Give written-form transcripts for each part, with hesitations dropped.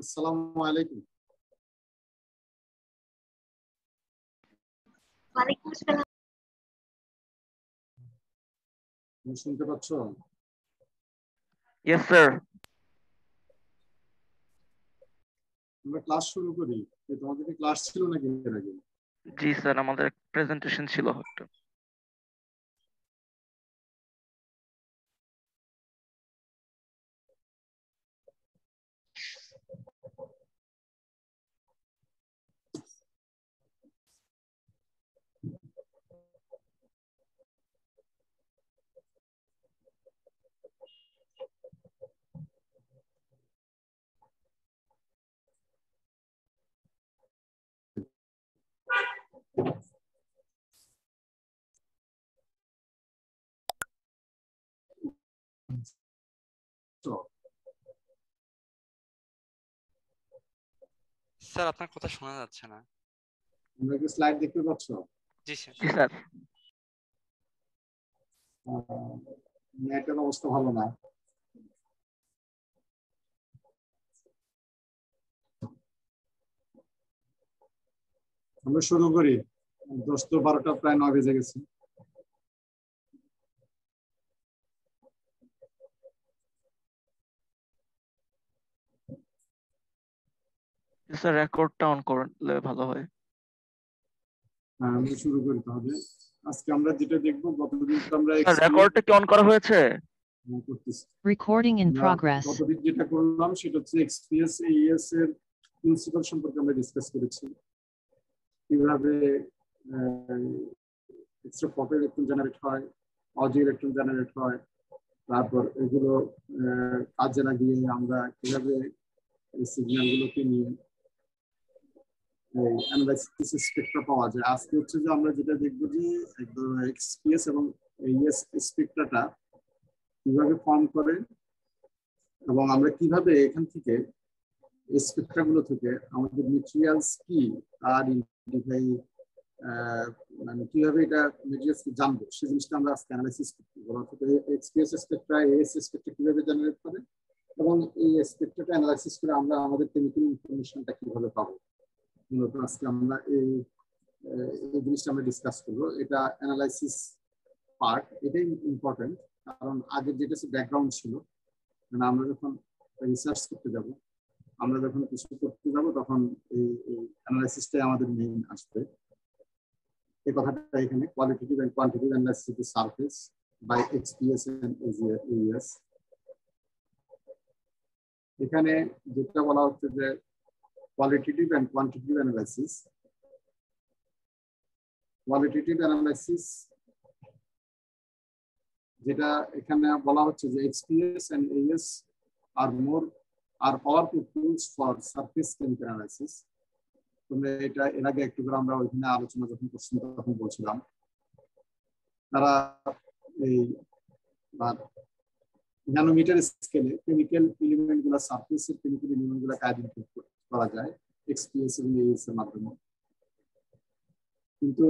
আসসালামু আলাইকুম। ওয়ালাইকুম আসসালাম। শুনতে পাচ্ছ? Yes, sir. আমরা ক্লাস শুরু করি। তোমাদের কি ক্লাস ছিল নাকি এর আগে? জি স্যার, আমাদের প্রেজেন্টেশন ছিল একটা। স্যার আপনার কথা শোনা যাচ্ছে না। তোমরা কি স্লাইড দেখতে পাচ্ছ? জি স্যার। জি স্যার। নেটের অবস্থা ভালো না। আমরা শুরু করি। 10 তো 12টা প্রায় 9 বেজে গেছে। স্যার রেকর্ডটা অন করলে ভালো হয়। হ্যাঁ, আমরা শুরু করি তাহলে। আজকে আমরা যেটা দেখব, গতদিন তো আমরা স্যার রেকর্ডটা কি অন করা হয়েছে? করতেছি। Recording in progress. গতদিন যেটা করলাম সেটা হচ্ছে এক্সপিএস এইএস এর প্রিন্সিপাল সম্পর্কে আমরা ডিসকাস করেছি। কিভাবে এক্সট্রা ফটো ইলেকট্রন জেনারেট হয়, অডিও ইলেকট্রন জেনারেট হয়, তারপর এগুলো কাজে লাগিয়ে আমরা কিভাবে এই সিগন্যালগুলোকে নিয়ে অ্যানালাইসিস স্পেকট্রা পাওয়া যায়। আজকে হচ্ছে যে আমরা যেটা দেখবো যে একদম এক্সপিএস এবং এইএস স্পেকট্রাটা কিভাবে ফর্ম করে এবং আমরা কিভাবে এখান থেকে স্পেকট্রাগুলো থেকে আমাদের ম্যাটেরিয়ালস কি আর আইডেন্টিফাই মানে কিভাবে এটা ম্যাটেরিয়ালস জানবো সেই জিনিসটা আমরা আজকে অ্যানালাইসিস করতে পারবো। অর্থাৎ এক্সপিএস স্পেকট্রা এইএস স্পেকট্রা কিভাবে জেনারেট করে এবং এই স্পেকট্রাটা অ্যানালাইসিস করে আমরা আমাদের কেমিক্যাল ইনফরমেশনটা কিভাবে পাবো। মূলত আজকে আমরা এই জিনিসটা আমরা ডিসকাস করবো। এটা অ্যানালাইসিস পার্ট, এটাই ইম্পর্টেন্ট, কারণ আগে যেটা ব্যাকগ্রাউন্ড ছিল, মানে আমরা যখন রিসার্চ করতে যাব, আমরা যখন কিছু করতে যাব তখন এই অ্যানালাইসিসটাই আমাদের মেইন আসবে। এই কথাটা এখানে qualitative and quantitative analysis of the surface by XPS and AES. এখানে যেটা বলা হচ্ছে যে qualitative and quantitative analysis. Qualitative analysis যেটা এখানে বলা হচ্ছে যে XPS and AS are powerful tools for surface chemical analysis. তোমরা এটা এর আগে একটু করে আমরা ওইখানে আলোচনা যখন করছিলাম তখন বলছিলাম তারা এই ন্যানোমিটার স্কেলে কেমিক্যাল এলিমেন্ট গুলা সারফেসের কেমিক্যাল এলিমেন্ট গুলা আইডেন্টিফাই করা যায় XPS এবং AS এর মাধ্যমে। কিন্তু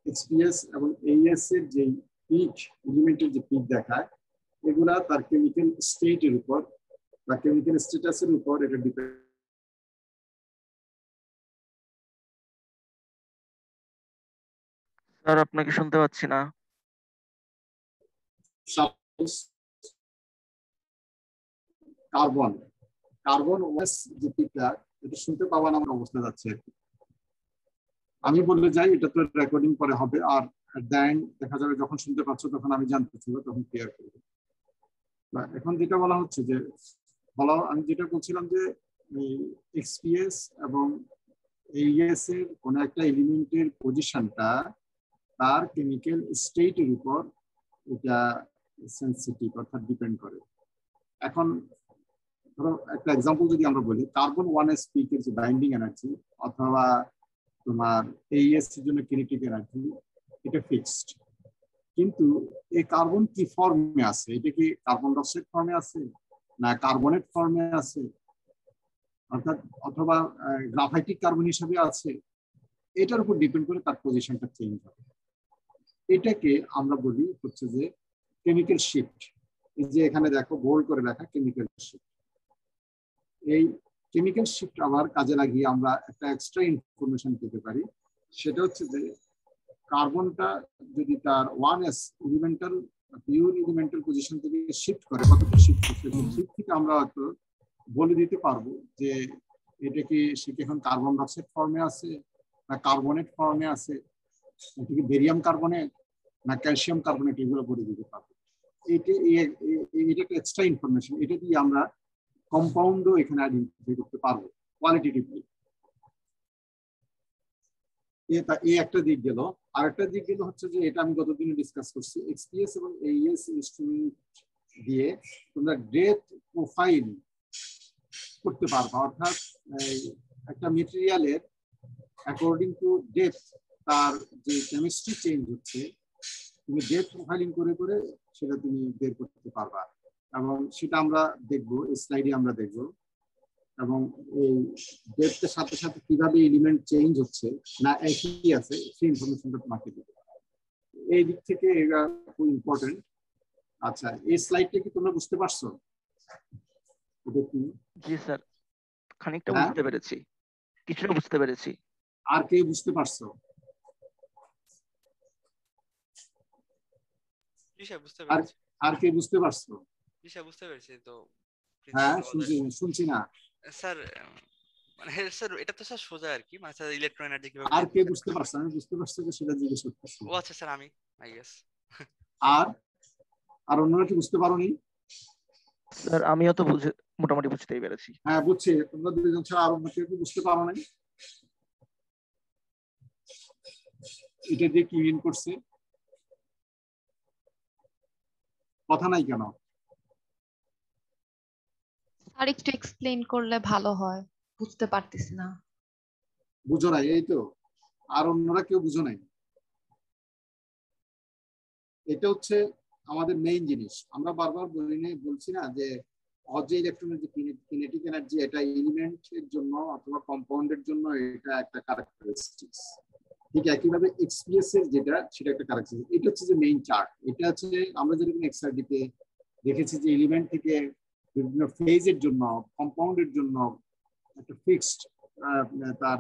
XPS এবং AS এর যে পিক এলিমেন্টের যে পিক দেখায় এগুলা তার কেমিক্যাল স্টেটের উপর বা কেমিক্যাল স্ট্যাটাসের উপর এটা ডিপেন্ড। স্যার আপনাকে শুনতে পাচ্ছি না। কার্বন ওএস যে পিকটা এটা শুনতে পাওয়া না, আমার অবস্থা যাচ্ছে আর কি। আমি বললে যাই, এটা তো রেকর্ডিং পরে হবে, আর দেন দেখা যাবে যখন শুনতে পাচ্ছ তখন আমি জানতে চাইব, তখন ক্লিয়ার করবো। এখন যেটা বলা হচ্ছে যে আমি যেটা বলছিলাম যে এক্সপিএস এবং এইএস এর কোন একটা এলিমেন্টের পজিশনটা তার কেমিক্যাল স্টেটের উপর এটা সেন্সিটিভ অর্থাৎ ডিপেন্ড করে। এখন ধরো একটা এক্সাম্পল যদি আমরা বলি, কার্বন 1s পিকের যে বাইন্ডিং এনার্জি অথবা তোমার এইএস এর জন্য কিনেটিক এনার্জি এটা ফিক্সড, কিন্তু এই কার্বন কি ফর্মে আছে? এটা কি কার্বন ডাইঅক্সাইড ফর্মে আছে না কার্বনেট ফর্মে আছে অর্থাৎ অথবা গ্রাফাইটিক কার্বন হিসেবে আছে? এটার উপর ডিপেন্ড করে তার পজিশনটা চেঞ্জ হবে। এটাকে আমরা বলি হচ্ছে যে কেমিক্যাল শিফট। এই যে এখানে দেখো বোল্ড করে লেখা কেমিক্যাল শিফট। এই কেমিক্যাল শিফট আবার কাজে লাগিয়ে আমরা একটা এক্সট্রা ইনফরমেশন পেতে পারি। সেটা হচ্ছে যে কার্বনটা যদি তার 1s elemental pure elemental position থেকে শিফট করে, কতটা শিফট করছে, সেই শিফট থেকে আমরা হয়তো বলে দিতে পারবো যে এটা কি সে কি এখন কার্বন ডাইঅক্সাইড ফর্মে আছে না কার্বনেট ফর্মে আছে, এটা কি বেরিয়াম কার্বনেট না ক্যালসিয়াম কার্বনেট, এগুলো বলে দিতে পারবো। এটা একটা এক্সট্রা ইনফরমেশন, এটা দিয়ে আমরা কম্পাউন্ডও এখানে আইডেন্টিফাই করতে পারবো কোয়ালিটেটিভলি। এই একটা দিক গেল। আরেকটা দিক গেল হচ্ছে যে এটা আমি গতদিনে ডিসকাস করছি, এক্সপিএস এবং এইএস ইনস্ট্রুমেন্ট দিয়ে তোমরা ডেথ প্রোফাইল করতে পারবা। অর্থাৎ একটা মেটেরিয়ালের অ্যাকর্ডিং টু ডেথ তার যে কেমিস্ট্রি চেঞ্জ হচ্ছে, তুমি ডেথ প্রোফাইলিং করে করে সেটা তুমি বের করতে পারবা, এবং সেটা আমরা দেখবো, এই স্লাইডে আমরা দেখবো। এবং এই ডেথের সাথে সাথে কিভাবে এলিমেন্ট চেঞ্জ হচ্ছে না একই আছে সেই ইনফরমেশনটা তোমাকে দেবে। এই দিক থেকে এটা খুব ইম্পর্টেন্ট। আচ্ছা, এই স্লাইডটা কি তোমরা বুঝতে পারছো? এটা কি? জি স্যার, খানিকটা বুঝতে পেরেছি, কিছুটা বুঝতে পেরেছি। আর কে বুঝতে পারছো? আর কে বুঝতে পারছো? বুঝতে পেরেছি তো। হ্যাঁ, শুনছি না স্যার। মানে স্যার এটা তো স্যার সোজা আর কি, মানে স্যার ইলেকট্রন এনার্জি কিভাবে। আর কে বুঝতে পারছো? আমি বুঝতে পারছি যে সেটা জিজ্ঞেস করতেছি। ও আচ্ছা স্যার, আমি আই গেস। আর অন্যরা কি বুঝতে পারোনি? স্যার আমিও তো মোটামুটি বুঝতেই পেরেছি। হ্যাঁ বুঝছি, তোমরা দুইজন ছাড়া আর অন্য কেউ কি বুঝতে পারো নাই? এটা দিয়ে কি মিন করছে? কথা নাই কেন? আর একটু এক্সপ্লেইন করলে ভালো হয়, বুঝতে পারতেছি না। বুঝো নাই? এই তো, আর অন্যরা কেউ বুঝো নাই। এটা হচ্ছে আমাদের মেইন জিনিস। আমরা বারবার বলছি না যে অজে ইলেকট্রনের যে কিনেটিক এনার্জি, এটা এলিমেন্টের জন্য অথবা কম্পাউন্ডের জন্য এটা একটা ক্যারেক্টারিস্টিক্স। ঠিক একইভাবে এক্সপিএস এর যেটা, সেটা একটা ক্যারেক্টারিস্টিক্স। এটা হচ্ছে যে মেইন চার্ট। এটা হচ্ছে আমরা যেরকম এক্সআরডিতে দেখেছি যে এলিমেন্ট থেকে বিভিন্ন ফেজের জন্য, কম্পাউন্ডের জন্য একটা ফিক্সড তার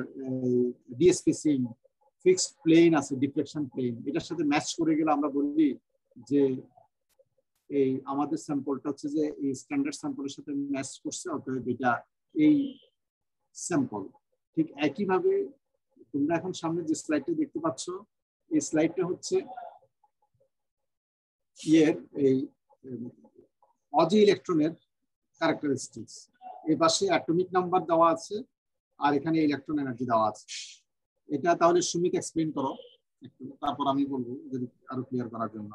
ডিস্পেসিং ফিক্সড প্লেন আছে, ডিফ্লেকশন প্লেন। এটার সাথে ম্যাচ করে গেলে আমরা বলি যে এই আমাদের স্যাম্পলটা হচ্ছে যে এই স্ট্যান্ডার্ড স্যাম্পলের সাথে ম্যাচ করছে, অতএব এটা এই স্যাম্পল। ঠিক একইভাবে তোমরা এখন সামনে যে স্লাইডটা দেখতে পাচ্ছ, এই স্লাইডটা হচ্ছে এই অজি ইলেকট্রনের ক্যারেক্টারিস্টিক্স। এই পাশে অ্যাটমিক নাম্বার দেওয়া আছে আর এখানে ইলেকট্রন এনার্জি দেওয়া আছে। এটা তাহলে সুমিত এক্সপ্লেইন করো, তারপর আমি বলবো যদি আরো ক্লিয়ার করার জন্য।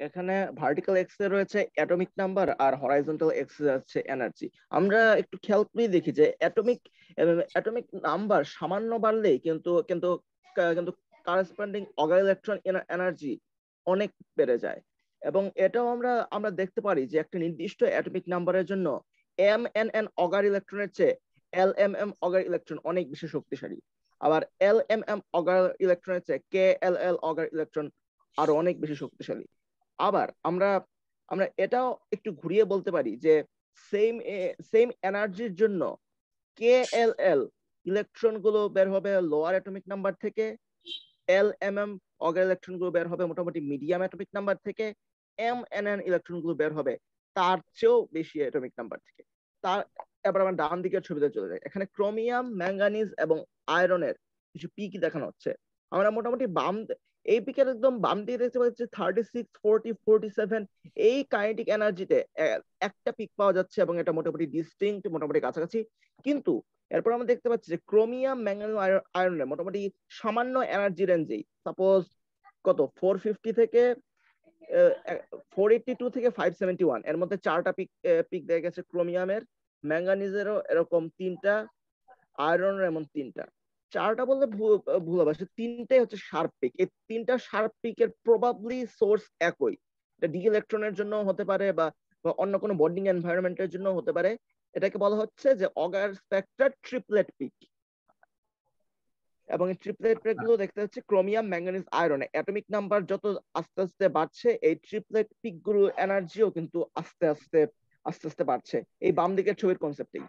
এখানে ভার্টিক্যাল এক্স এ রয়েছে অ্যাটমিক নাম্বার আর হরাইজন্টাল এক্স এ আছে এনার্জি। আমরা একটু খেয়াল করে দেখি যে অ্যাটমিক নাম্বার সামান্য বাড়লেই কিন্তু কিন্তু কিন্তু করেসপন্ডিং অগার ইলেকট্রন এনার্জি অনেক বেড়ে যায়। এবং এটাও আমরা দেখতে পারি যে একটা নির্দিষ্ট অ্যাটমিক নাম্বারের জন্য MNN অগার ইলেকট্রনের চেয়ে LMM অগার ইলেকট্রন অনেক বেশি শক্তিশালী। আবার LMM অগার ইলেকট্রনের চেয়ে KLL অগার ইলেকট্রন আরো অনেক বেশি শক্তিশালী। আবার আমরা এটাও একটু ঘুরিয়ে বলতে পারি যে সেম এনার্জির জন্য KLL ইলেকট্রন গুলো বের হবে লোয়ার অ্যাটমিক নাম্বার থেকে, LMM অগার ইলেকট্রন গুলো বের হবে মোটামুটি মিডিয়াম অ্যাটমিক নাম্বার থেকে, MNN ইলেকট্রন গুলো বের হবে তার চেয়েও বেশি অ্যাটমিক নাম্বার থেকে। তার এবার আমরা ডান দিকের ছবিতে চলে যাই। এখানে ক্রোমিয়াম, ম্যাঙ্গানিজ এবং আয়রনের কিছু পিক দেখানো হচ্ছে। আমরা মোটামুটি এই পিকের একদম বাম দিকে দেখতে পাচ্ছি 36, 40, 47 এই কাইনেটিক এনার্জিতে একটা পিক পাওয়া যাচ্ছে এবং এটা মোটামুটি ডিস্টিংক্ট, মোটামুটি কাছাকাছি। কিন্তু এরপর আমরা দেখতে পাচ্ছি যে ক্রোমিয়াম, ম্যাঙ্গানিজ, আয়রনের মোটামুটি সামান্য এনার্জি রেঞ্জেই, সাপোজ কত 450 থেকে 482 থেকে 571 এর মধ্যে 4টা পিক দেখা গেছে ক্রোমিয়ামের, ম্যাঙ্গানিজেরও এরকম 3টা, আয়রনের এমন 3টা। 4টা বললে ভুল হবে, 3টাই হচ্ছে শার্প পিক। এই 3টা শার্প পিকের প্রবাবলি সোর্স একই। এটা ডি ইলেকট্রনের জন্য হতে পারে বা অন্য কোনো বন্ডিং এনভায়রনমেন্টের জন্য হতে পারে। এটাকে বলা হচ্ছে যে অগার স্পেক্ট্রাল ট্রিপলেট পিক। এবং এই ট্রিপলেট পিক গুলো দেখতে হচ্ছে chromium, manganese, iron. Atomic number যত আস্তে আস্তে বাড়ছে, এই ট্রিপলেট পিক গুলো এনার্জিও কিন্তু আস্তে আস্তে বাড়ছে। এই বাম দিকের ছবির কনসেপ্টেই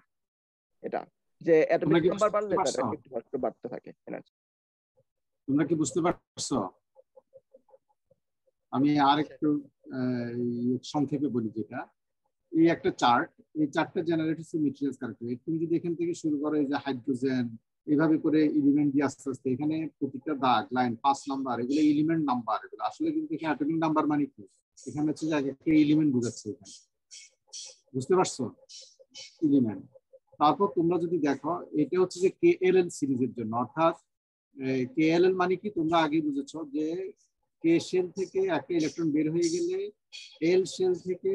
এটা। যে অ্যাটমিক তোমরা কি নাম্বার বুঝতে বাড়লে তার পারছো? একটু একটু বাড়তে থাকে এনার্জি। তোমরা কি বুঝতে পারছো? আমি আর একটু সংক্ষেপে বলি, যেটা এই একটা চার্ট, এই চার্টটা জেনারেট হচ্ছে মেটেরিয়ালস ক্যারেক্টার। তুমি যদি এখান থেকে শুরু করো, এই যে হাইড্রোজেন, এইভাবে করে এলিমেন্ট দিয়ে আস্তে আস্তে এখানে প্রত্যেকটা দাগ লাইন 5 নাম্বার, এগুলো এলিমেন্ট নাম্বার। এগুলো আসলে কিন্তু এখানে অ্যাটমিক নাম্বার মানে কি, এখানে হচ্ছে যে একটা এলিমেন্ট বোঝাচ্ছে এখানে, বুঝতে পারছো? এলিমেন্ট। তারপর তোমরা যদি দেখো, এটা হচ্ছে যে KLL সিরিজের জন্য, অর্থাৎ KLL মানে কি তোমরা আগে বুঝেছো যে কে শেল থেকে একটা ইলেকট্রন বের হয়ে গেলে এল শেল থেকে,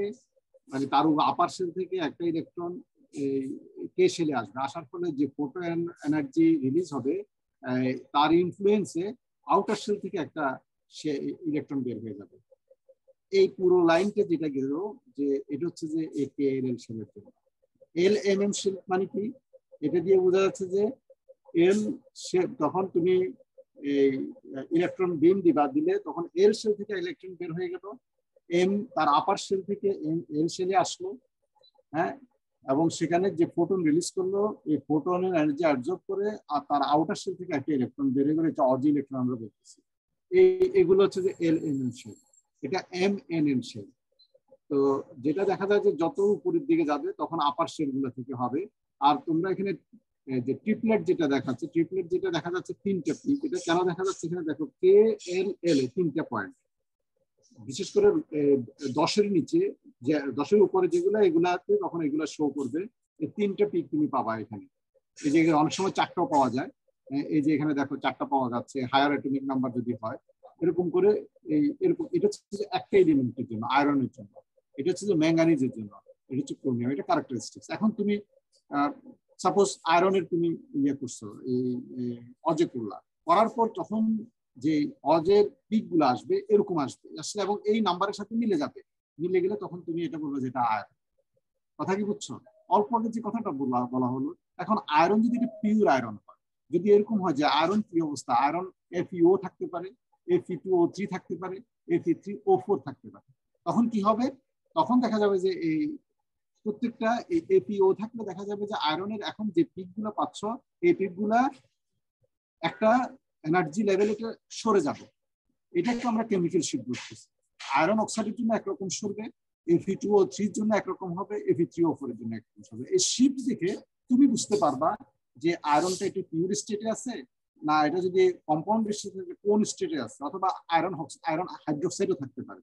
মানে তার আপার শেল থেকে একটা ইলেকট্রন কে শেলে আসবে, আসার ফলে যে ফোটো এনার্জি রিলিজ হবে তার ইনফ্লুয়েন্সে আউটার শেল থেকে একটা ইলেকট্রন বের হয়ে যাবে। এই পুরো লাইনটা যেটা গেল, যে এটা হচ্ছে যে KLL শেলের জন্য। LMM শেল মানে কি, এটা দিয়ে বোঝা যাচ্ছে যে এল শেল, তখন তুমি এই ইলেকট্রন বিম দিলে তখন এল শেল থেকে ইলেকট্রন বের হয়ে গেল, এম তার আপার শেল থেকে এল শেলে আসলো, হ্যাঁ, এবং সেখানে যে ফোটন রিলিজ করলো, এই ফোটনের এনার্জি অ্যাবজর্ব করে আর তার আউটার শেল থেকে একটা ইলেকট্রন বের হয়ে গেলে, এটা অজি ইলেকট্রন আমরা বলতেছি। এগুলো হচ্ছে যে LMM শেল। এটা MNM শেল। তো যেটা দেখা যায় যে যত উপরের দিকে যাবে তখন আপার শেল গুলো থেকে হবে। আর তোমরা এখানে যে ট্রিপলেট যেটা দেখাচ্ছে, ট্রিপলেট যেটা দেখা যাচ্ছে 3টে পিক, এটা কেন দেখা যাচ্ছে এখানে দেখো, KLL 3টে পয়েন্ট, বিশেষ করে 10-এর নিচে, যে 10-এর উপরে যেগুলো, এগুলাতে তখন এগুলা শো করবে। এই 3টে পিক তুমি পাবা এখানে। এই যে অনেক সময় 4টাও পাওয়া যায়, এই যে এখানে দেখো 4টা পাওয়া যাচ্ছে, হায়ার অ্যাটমিক নাম্বার যদি হয় এরকম করে। এরকম এটা হচ্ছে একটা এলিমেন্টের জন্য, আয়রনের জন্য, এটা হচ্ছে যে ম্যাঙ্গানিজের জন্য, এটা হচ্ছে ক্রোমিয়াম, এটা ক্যারেক্টারিস্টিক্স। এখন তুমি সাপোজ আয়রনের তুমি ইয়ে করছো, এই অজে করলা, করার পর তখন যে অজের পিক গুলো আসবে এরকম আসবে আসলে, এবং এই নাম্বারের সাথে মিলে যাবে, মিলে গেলে তখন তুমি এটা বলবে যে এটা আয়রন। কথা কি বুঝছো? অল্প আগে যে কথাটা বলা হলো, এখন আয়রন যদি এটা পিওর আয়রন হয়, যদি এরকম হয় যে আয়রন কি অবস্থা, আয়রন FeO থাকতে পারে, Fe2O3 থাকতে পারে, Fe3O4 থাকতে পারে, তখন কি হবে? তখন দেখা যাবে যে এই প্রত্যেকটা FeO থাকলে দেখা যাবে যে আয়রনের এখন যে পিক গুলো পাচ্ছ, এই পিক গুলা একটা এনার্জি লেভেল এটা সরে যাবে। এটাকে আমরা কেমিক্যাল শিফট বলতেছি। আয়রন অক্সাইডের জন্য একরকম সরবে, Fe2O3 এর জন্য একরকম হবে, Fe3O4 এর জন্য একরকম হবে। এই শিফট দেখে তুমি বুঝতে পারবা যে আয়রনটা একটু পিওর স্টেটে আছে, না এটা যদি কম্পাউন্ড স্টেটে কোন স্টেটে আছে, অথবা আয়রন হাইড্রোক্সাইডও থাকতে পারে।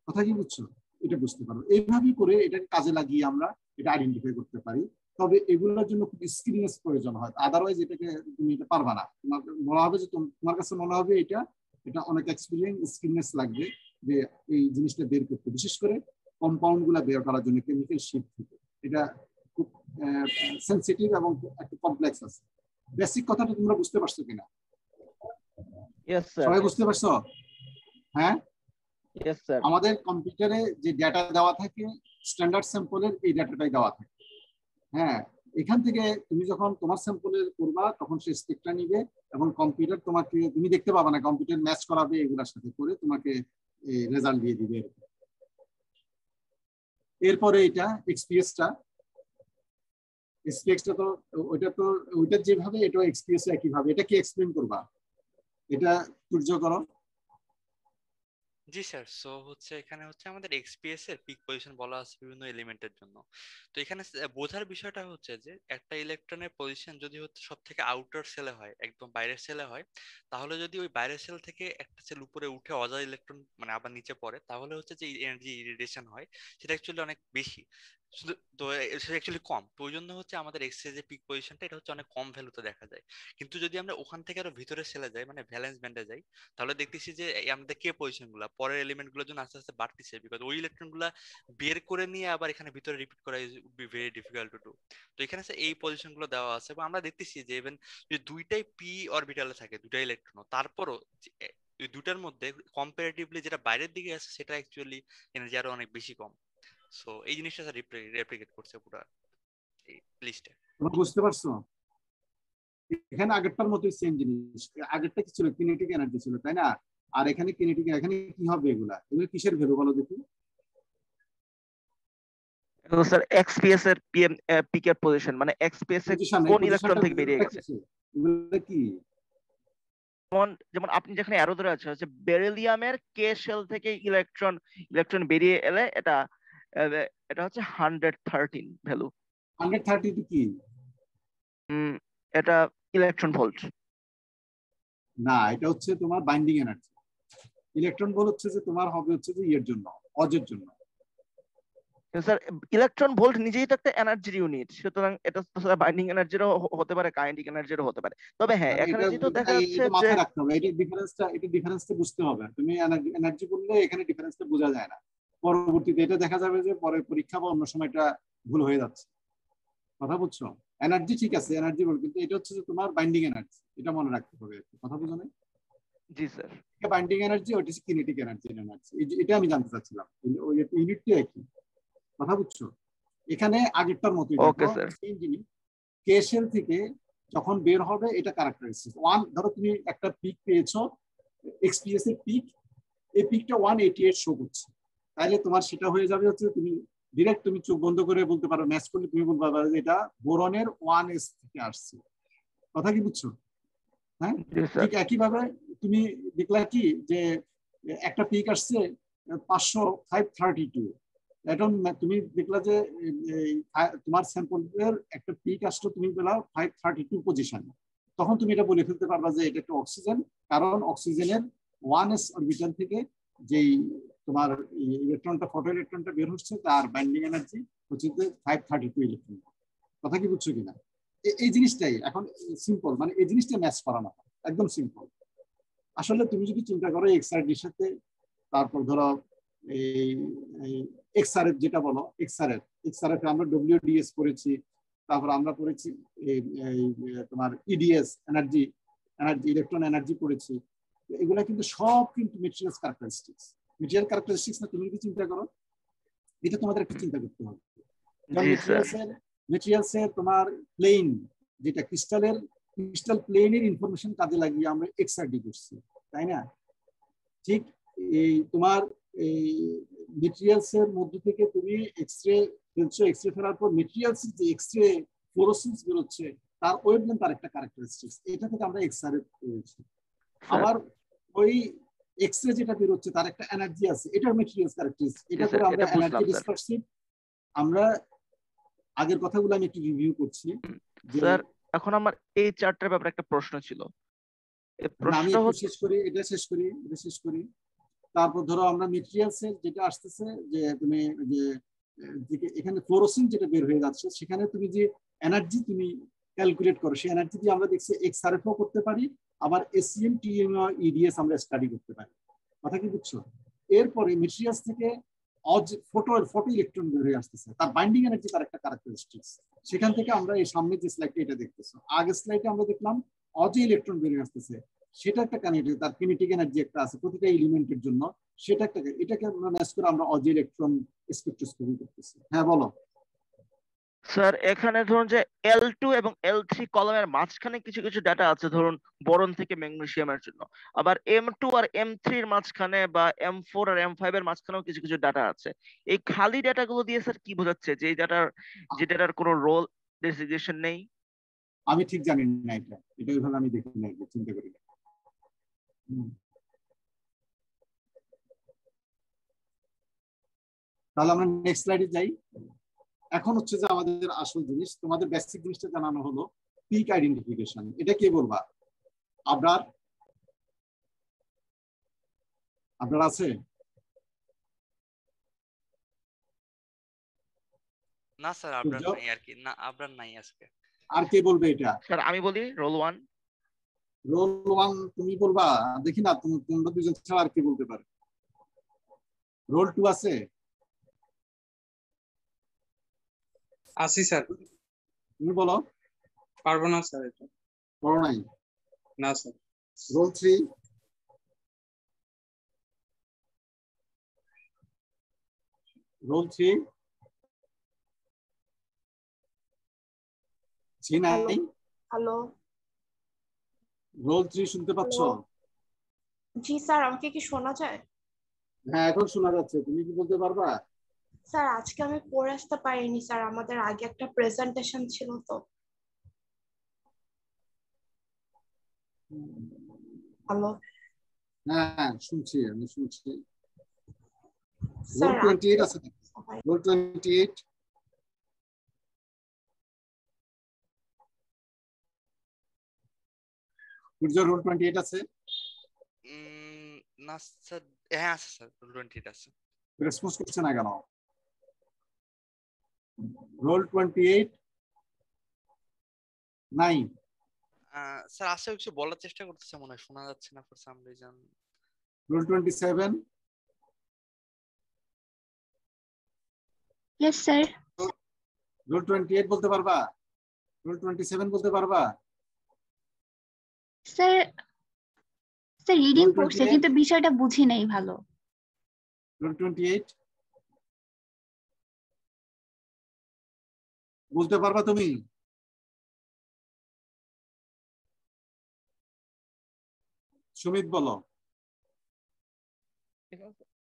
কথা কি বুঝছো? এটা বুঝতে পারো। এইভাবেই করে এটাকে কাজে লাগিয়ে আমরা এটা আইডেন্টিফাই করতে পারি। তবে এগুলোর জন্য খুব স্কিলনেস প্রয়োজন হয়, আদারওয়াইজ এটাকে তুমি এটা পারবা না। তোমার মনে হবে যে তোমার কাছে মনে হবে এটা অনেক এক্সপিরিয়েন্স, স্কিলনেস লাগবে যে এই জিনিসটা বের করতে, বিশেষ করে কম্পাউন্ড গুলা বের করার জন্য কেমিক্যাল শিফট থেকে। এটা খুব সেন্সিটিভ এবং একটু কমপ্লেক্স আছে। বেসিক কথাটা তোমরা বুঝতে পারছো কিনা? Yes sir. সবাই বুঝতে পারছো? হ্যাঁ, ইয়েস স্যার। আমাদের কম্পিউটারে যে ডেটা দেওয়া থাকে, স্ট্যান্ডার্ড স্যাম্পলের এই ডেটাটাই দেওয়া থাকে। হ্যাঁ, এখান থেকে তুমি যখন তোমার স্যাম্পলের করবা তখন সে স্পেকটা নিবে, এবং কম্পিউটার তোমাকে, তুমি দেখতে পাবা না, কম্পিউটার ম্যাচ করাবে এগুলোর সাথে করে তোমাকে রেজাল্ট দিয়ে দিবে। এরপরে এটা এক্সপিএসটা তো ওইটা যেভাবে এটা এক্সপিএস একইভাবে। এটা কি এক্সপ্লেন করবা? এটা সূর্য করো। জি স্যার। সো হচ্ছে এখানে হচ্ছে আমাদের XPS এর পিক পজিশন বলা আছে বিভিন্ন এলিমেন্টের জন্য। তো এখানে বোঝার বিষয়টা হচ্ছে যে একটা ইলেকট্রনের পজিশন যদি হচ্ছে সব থেকে আউটার সেলে হয়, একদম বাইরের সেলে হয়, তাহলে যদি ওই বাইরের সেল থেকে একটা সেল উপরে উঠে অজানা ইলেকট্রন মানে আবার নিচে পড়ে, তাহলে হচ্ছে যে এনার্জি ইরিডিয়েশন হয় সেটা অ্যাকচুয়ালি অনেক বেশি। তো সেটা অ্যাকচুয়ালি কম। তো ওই জন্য হচ্ছে আমাদের এক্সের যে পিক পজিশনটা এটা হচ্ছে অনেক কম ভ্যালুতে দেখা যায়। কিন্তু যদি আমরা ওখান থেকে আরো ভিতরে সেলে যাই, মানে ভ্যালেন্স ব্যান্ডে যাই, তাহলে দেখতেছি যে আমাদের কে পজিশন গুলা পরের এলিমেন্ট গুলোর জন্য আস্তে আস্তে বাড়তেছে, বিকজ ওই ইলেকট্রন গুলা বের করে নিয়ে আবার এখানে ভিতরে রিপিট করা is be very difficult to do. তো এখানে এই পজিশন গুলো দেওয়া আছে, এবং আমরা দেখতেছি যে ইভেন যদি দুইটাই পি অরবিটালে থাকে, দুটা ইলেকট্রন, তারপরও এই দুটার মধ্যে কম্পারেটিভলি যেটা বাইরের দিকে আছে সেটা অ্যাকচুয়ালি এনার্জি আরো অনেক বেশি কম। সো এই জিনিসটা রেপ্লিকেট করছে পুরো এই লিস্টে। তোমরা বুঝতে পারছো? এখানে আগেরটার মতোই সেম জিনিস। আগেরটা কি ছিল? কিনেটিক এনার্জি ছিল, তাই না? আর এখানে কিনেটিক, এখানে কি হবে? এগুলো কিসের ভ্যালু বলো দেখি? স্যার এক্সপিএস এর পিএম পিকের পজিশন মানে এক্সপিএস এর কোন ইলেকট্রন থেকে বেরিয়ে গেছে। এগুলো কি? যেমন আপনি যেখানে অ্যারো ধরে আছে হচ্ছে বেরিলিয়ামের কে শেল থেকে ইলেকট্রন বেরিয়ে এলে এটা হচ্ছে 113 ভ্যালু। 130 কি? এটা ইলেকট্রন ভোল্ট না, এটা হচ্ছে তোমার বাইন্ডিং এনার্জি। ইলেকট্রন ভোল্ট হচ্ছে যে তোমার হবে হচ্ছে যে এর জন্য, অজের জন্য। স্যার ইলেকট্রন ভোল্ট নিজেই তো একটা এনার্জির ইউনিট, সুতরাং এটা তো স্যার বাইন্ডিং এনার্জিরও হতে পারে, কাইনেটিক এনার্জিরও হতে পারে। তবে হ্যাঁ এখানে যেহেতু দেখা যাচ্ছে যে মাথায় রাখতে হবে, এটা ডিফারেন্সটা বুঝতে হবে। তুমি এনার্জি বললে এখানে ডিফারেন্সটা বোঝা যায় না, পরবর্তীতে এটা দেখা যাবে যে পরে পরীক্ষা বা অন্য সময় এটা ভুল হয়ে যাচ্ছে। কথা বুঝছো? এনার্জি ঠিক আছে, এনার্জি বল, কিন্তু এটা হচ্ছে যে তোমার বাইন্ডিং এনার্জি, এটা মনে রাখতে হবে। কথা বুঝো না? জি স্যার। বাইন্ডিং এনার্জি ওটা হচ্ছে কিনেটিক এনার্জি। এটা আমি জানতে চাচ্ছিলাম, ওই ইউনিটটা একই। কথা বুঝছো? এখানে আগেরটার মতোই দেখো, সেম জিনিস। কে শেল থেকে যখন বের হবে এটা ক্যারেক্টারিস্টিক ওয়ান। ধরো তুমি একটা পিক পেয়েছো, এক্সপিএস এর পিক, এই পিকটা 188 শো করছে, তাহলে তোমার সেটা হয়ে যাবে হচ্ছে তুমি ডিরেক্ট তুমি চোখ বন্ধ করে বলতে পারো, ম্যাচ করলে তুমি বলতে পারো যে এটা বোরনের 1s থেকে আসছে। কথা কি বুঝছো? হ্যাঁ, ঠিক একইভাবে তুমি দেখলা কি যে একটা পিক আসছে 532, এখন তুমি দেখলা যে তোমার স্যাম্পলের একটা পিক আসলো, তুমি পেলা 532 পজিশন। তখন তুমি এটা বলে ফেলতে পারবা যে এটা একটা অক্সিজেন, কারণ অক্সিজেনের 1s অরবিটাল থেকে যেই তোমার ইলেকট্রনটা, ফটো ইলেকট্রনটা বের হচ্ছে, তার বাইন্ডিং এনার্জি হচ্ছে 532 ইলেকট্রন। কথা কি বুঝছো কিনা? এই জিনিসটাই এখন সিম্পল, মানে এই জিনিসটা ম্যাচ করানো একদম সিম্পল। আসলে তুমি যদি চিন্তা করো এক্সআরডির সাথে, তারপর ধরো এই এক্সআরএফ যেটা বলো, এক্সআরএফ আমরা ডব্লিউডিএস করেছি, তারপর আমরা করেছি তোমার ইডিএস এনার্জি ইলেকট্রন এনার্জি করেছি। এগুলা কিন্তু সব কিন্তু মেটেরিয়ালস ক্যারেক্টারিস্টিক্স। মেটেরিয়াল ক্যারেক্টারিস্টিক্স না, তুমি যদি চিন্তা করো, এটা তোমাদের একটু চিন্তা করতে হবে। মেটেরিয়ালসের তোমার প্লেন, যেটা ক্রিস্টাল প্লেনের ইনফরমেশন কাজে লাগিয়ে আমরা এক্সআরডি করছি, তাই না? ঠিক এই তোমার এই মেটেরিয়ালসের মধ্যে থেকে তুমি এক্সরে ফেলছো, এক্সরে ফেলার পর মেটেরিয়ালস যে এক্সরে ফ্লোরোসেন্স বেরোচ্ছে, তার ওয়েভলেন্থ তার একটা ক্যারেক্টারিস্টিক্স, এটা থেকে আমরা এক্সআরএফ করেছি। আবার ওই এক্সরে যেটা বেরোচ্ছে তার একটা এনার্জি আছে, এটার মেটেরিয়ালস ক্যারেক্টারিস্টিক্স। এটা করে আমরা এনার্জি ডিসকাস করছি। আমরা আগের কথাগুলো আমি একটু রিভিউ করছি। স্যার এখন আমার এই চার্টের ব্যাপারে একটা প্রশ্ন ছিল। আমি একটু শেষ করি। তারপর ধরো আমরা মেটেরিয়ালসের যেটা আসতেছে, যে তুমি যে এখানে ফ্লোরোসেন্স যেটা বের হয়ে যাচ্ছে, সেখানে তুমি যে এনার্জি তুমি ক্যালকুলেট করো, সেই এনার্জি দিয়ে আমরা দেখছি এক্সআরএফও করতে পারি, আবার এসিএম, টিএম, ইডিএস আমরা স্টাডি করতে পারি। কথা কি বুঝছো? এরপরে মেটেরিয়ালস থেকে ফটো ইলেকট্রন বের হয়ে আসতেছে, তার বাইন্ডিং এনার্জি তার একটা ক্যারেক্টারিস্টিক্স। সেখান থেকে আমরা এই সামনে যে স্লাইডটা এটা দেখতেছো, আগের স্লাইডে আমরা দেখলাম অজে ইলেকট্রন বের হয়ে আসতেছে, সেটা একটা কানেক্টেড, তার কিনেটিক এনার্জি একটা আছে প্রতিটা এলিমেন্টের জন্য, সেটা একটা, এটাকে আমরা ম্যাচ করে আমরা অজে ইলেকট্রন স্পেকট্রোস্কোপি করতেছি। হ্যাঁ বলো স্যার। এখানে ধরুন যে L2 এবং L3 কলমের মাঝখানে কিছু কিছু ডাটা আছে, ধরুন বোরন থেকে ম্যাগনেসিয়ামের জন্য, আবার M2 আর M3 এর মাঝখানে বা M4 আর M5 এর মাঝখানেও কিছু কিছু ডাটা আছে। এই খালি ডাটাগুলো দিয়ে স্যার কি বোঝাচ্ছে, যে ডাটার কোনো রোল ডেসিগনেশন নেই? আমি ঠিক জানি না, এটা ওইভাবে আমি দেখি না, চিন্তা করি না। তাহলে আমরা নেক্সট স্লাইডে যাই। এখন হচ্ছে যে আমাদের আসল জিনিস, তোমাদের বেসিক জিনিসটা জানানো হলো, পিক আইডেন্টিফিকেশন। এটা কে বলবা? আবরার আছে? না স্যার, আবরার নাই আর কি, না আবরার নাই আজকে। আর কে বলবে এটা? স্যার আমি বলি, রোল 1। রোল 1 তুমি বলবা? দেখি না, তোমরা দুজন ছাড়া আর কে বলতে পারে? রোল 2 আছে? আসি স্যার। তুমি বলো। পারবো না স্যার, এটা বলো নাই? না স্যার। রোল 3? রোল 3 জি নাই? হ্যালো রোল 3 শুনতে পাচ্ছ? জি স্যার, আমাকে কি শোনা যায়? হ্যাঁ এখন শোনা যাচ্ছে, তুমি কি বলতে পারবা? স্যার আজকে আমি পড়ে আসতে পারিনি স্যার, আমাদের আগে একটা প্রেজেন্টেশন ছিল তো। হ্যালো হ্যাঁ শুনছি, আমি শুনছি। স্যার, রোল 28 আছে, রোল 28। সূর্য রোল 28 আছে? না স্যার, হ্যাঁ আছে স্যার, রোল 28 আছে। রেসপন্স করছে না কেন? রোল 28 নাই? স্যার আছে, কিছু বলার চেষ্টা করতেছে, মনে হয় শোনা যাচ্ছে না for some reason. Roll 27? Yes sir. Roll 28 বলতে পারবা? রোল 27 বলতে পারবা? স্যার স্যার রিডিং রোল পড়ছে 28? কিন্তু বিষয়টা বুঝি নাই ভালো। রোল 28 বলতে পারবা তুমি? সুমিত বলো।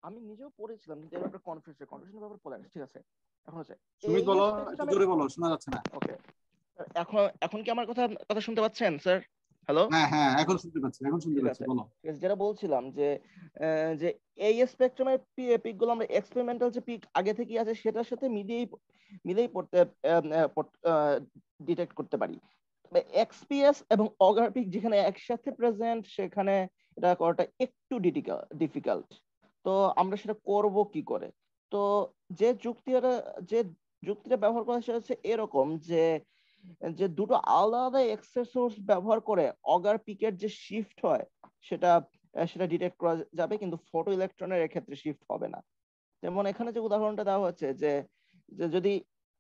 আমি নিজেও পড়েছিলাম কিন্তু এর ব্যাপারে কনফিউশনের ব্যাপারে পড়ে ঠিক আছে। এখন হচ্ছে সুমিত বলো, একটু জোরে বলো, শোনা যাচ্ছে না। ওকে, এখন এখন কি আমার কথা কথা শুনতে পাচ্ছেন স্যার? হ্যালো, হ্যাঁ হ্যাঁ এখন শুনতে পাচ্ছি, এখন শুনতে পাচ্ছি, বলো। যেটা বলছিলাম যে যে এই স্পেকট্রামের পিক গুলো আমরা এক্সপেরিমেন্টাল যে পিক আগে থেকে আছে সেটার সাথে মিলেই পড়তে ডিটেক্ট করতে পারি। তবে এক্সপিএস এবং অগার পিক যেখানে একসাথে প্রেজেন্ট সেখানে এটা করাটা একটু ডিফিকাল্ট। তো আমরা সেটা করব কি করে? তো যে যুক্তিটা ব্যবহার করা সেটা হচ্ছে এরকম যে যে দুটো আলাদা এক্সের সোর্স ব্যবহার করে অগার পিকের যে শিফট হয় সেটা সেটা ডিটেক্ট করা যাবে, কিন্তু ফটো ইলেকট্রনের ক্ষেত্রে শিফট হবে না। যেমন এখানে যে উদাহরণটা দেওয়া হচ্ছে যে যদি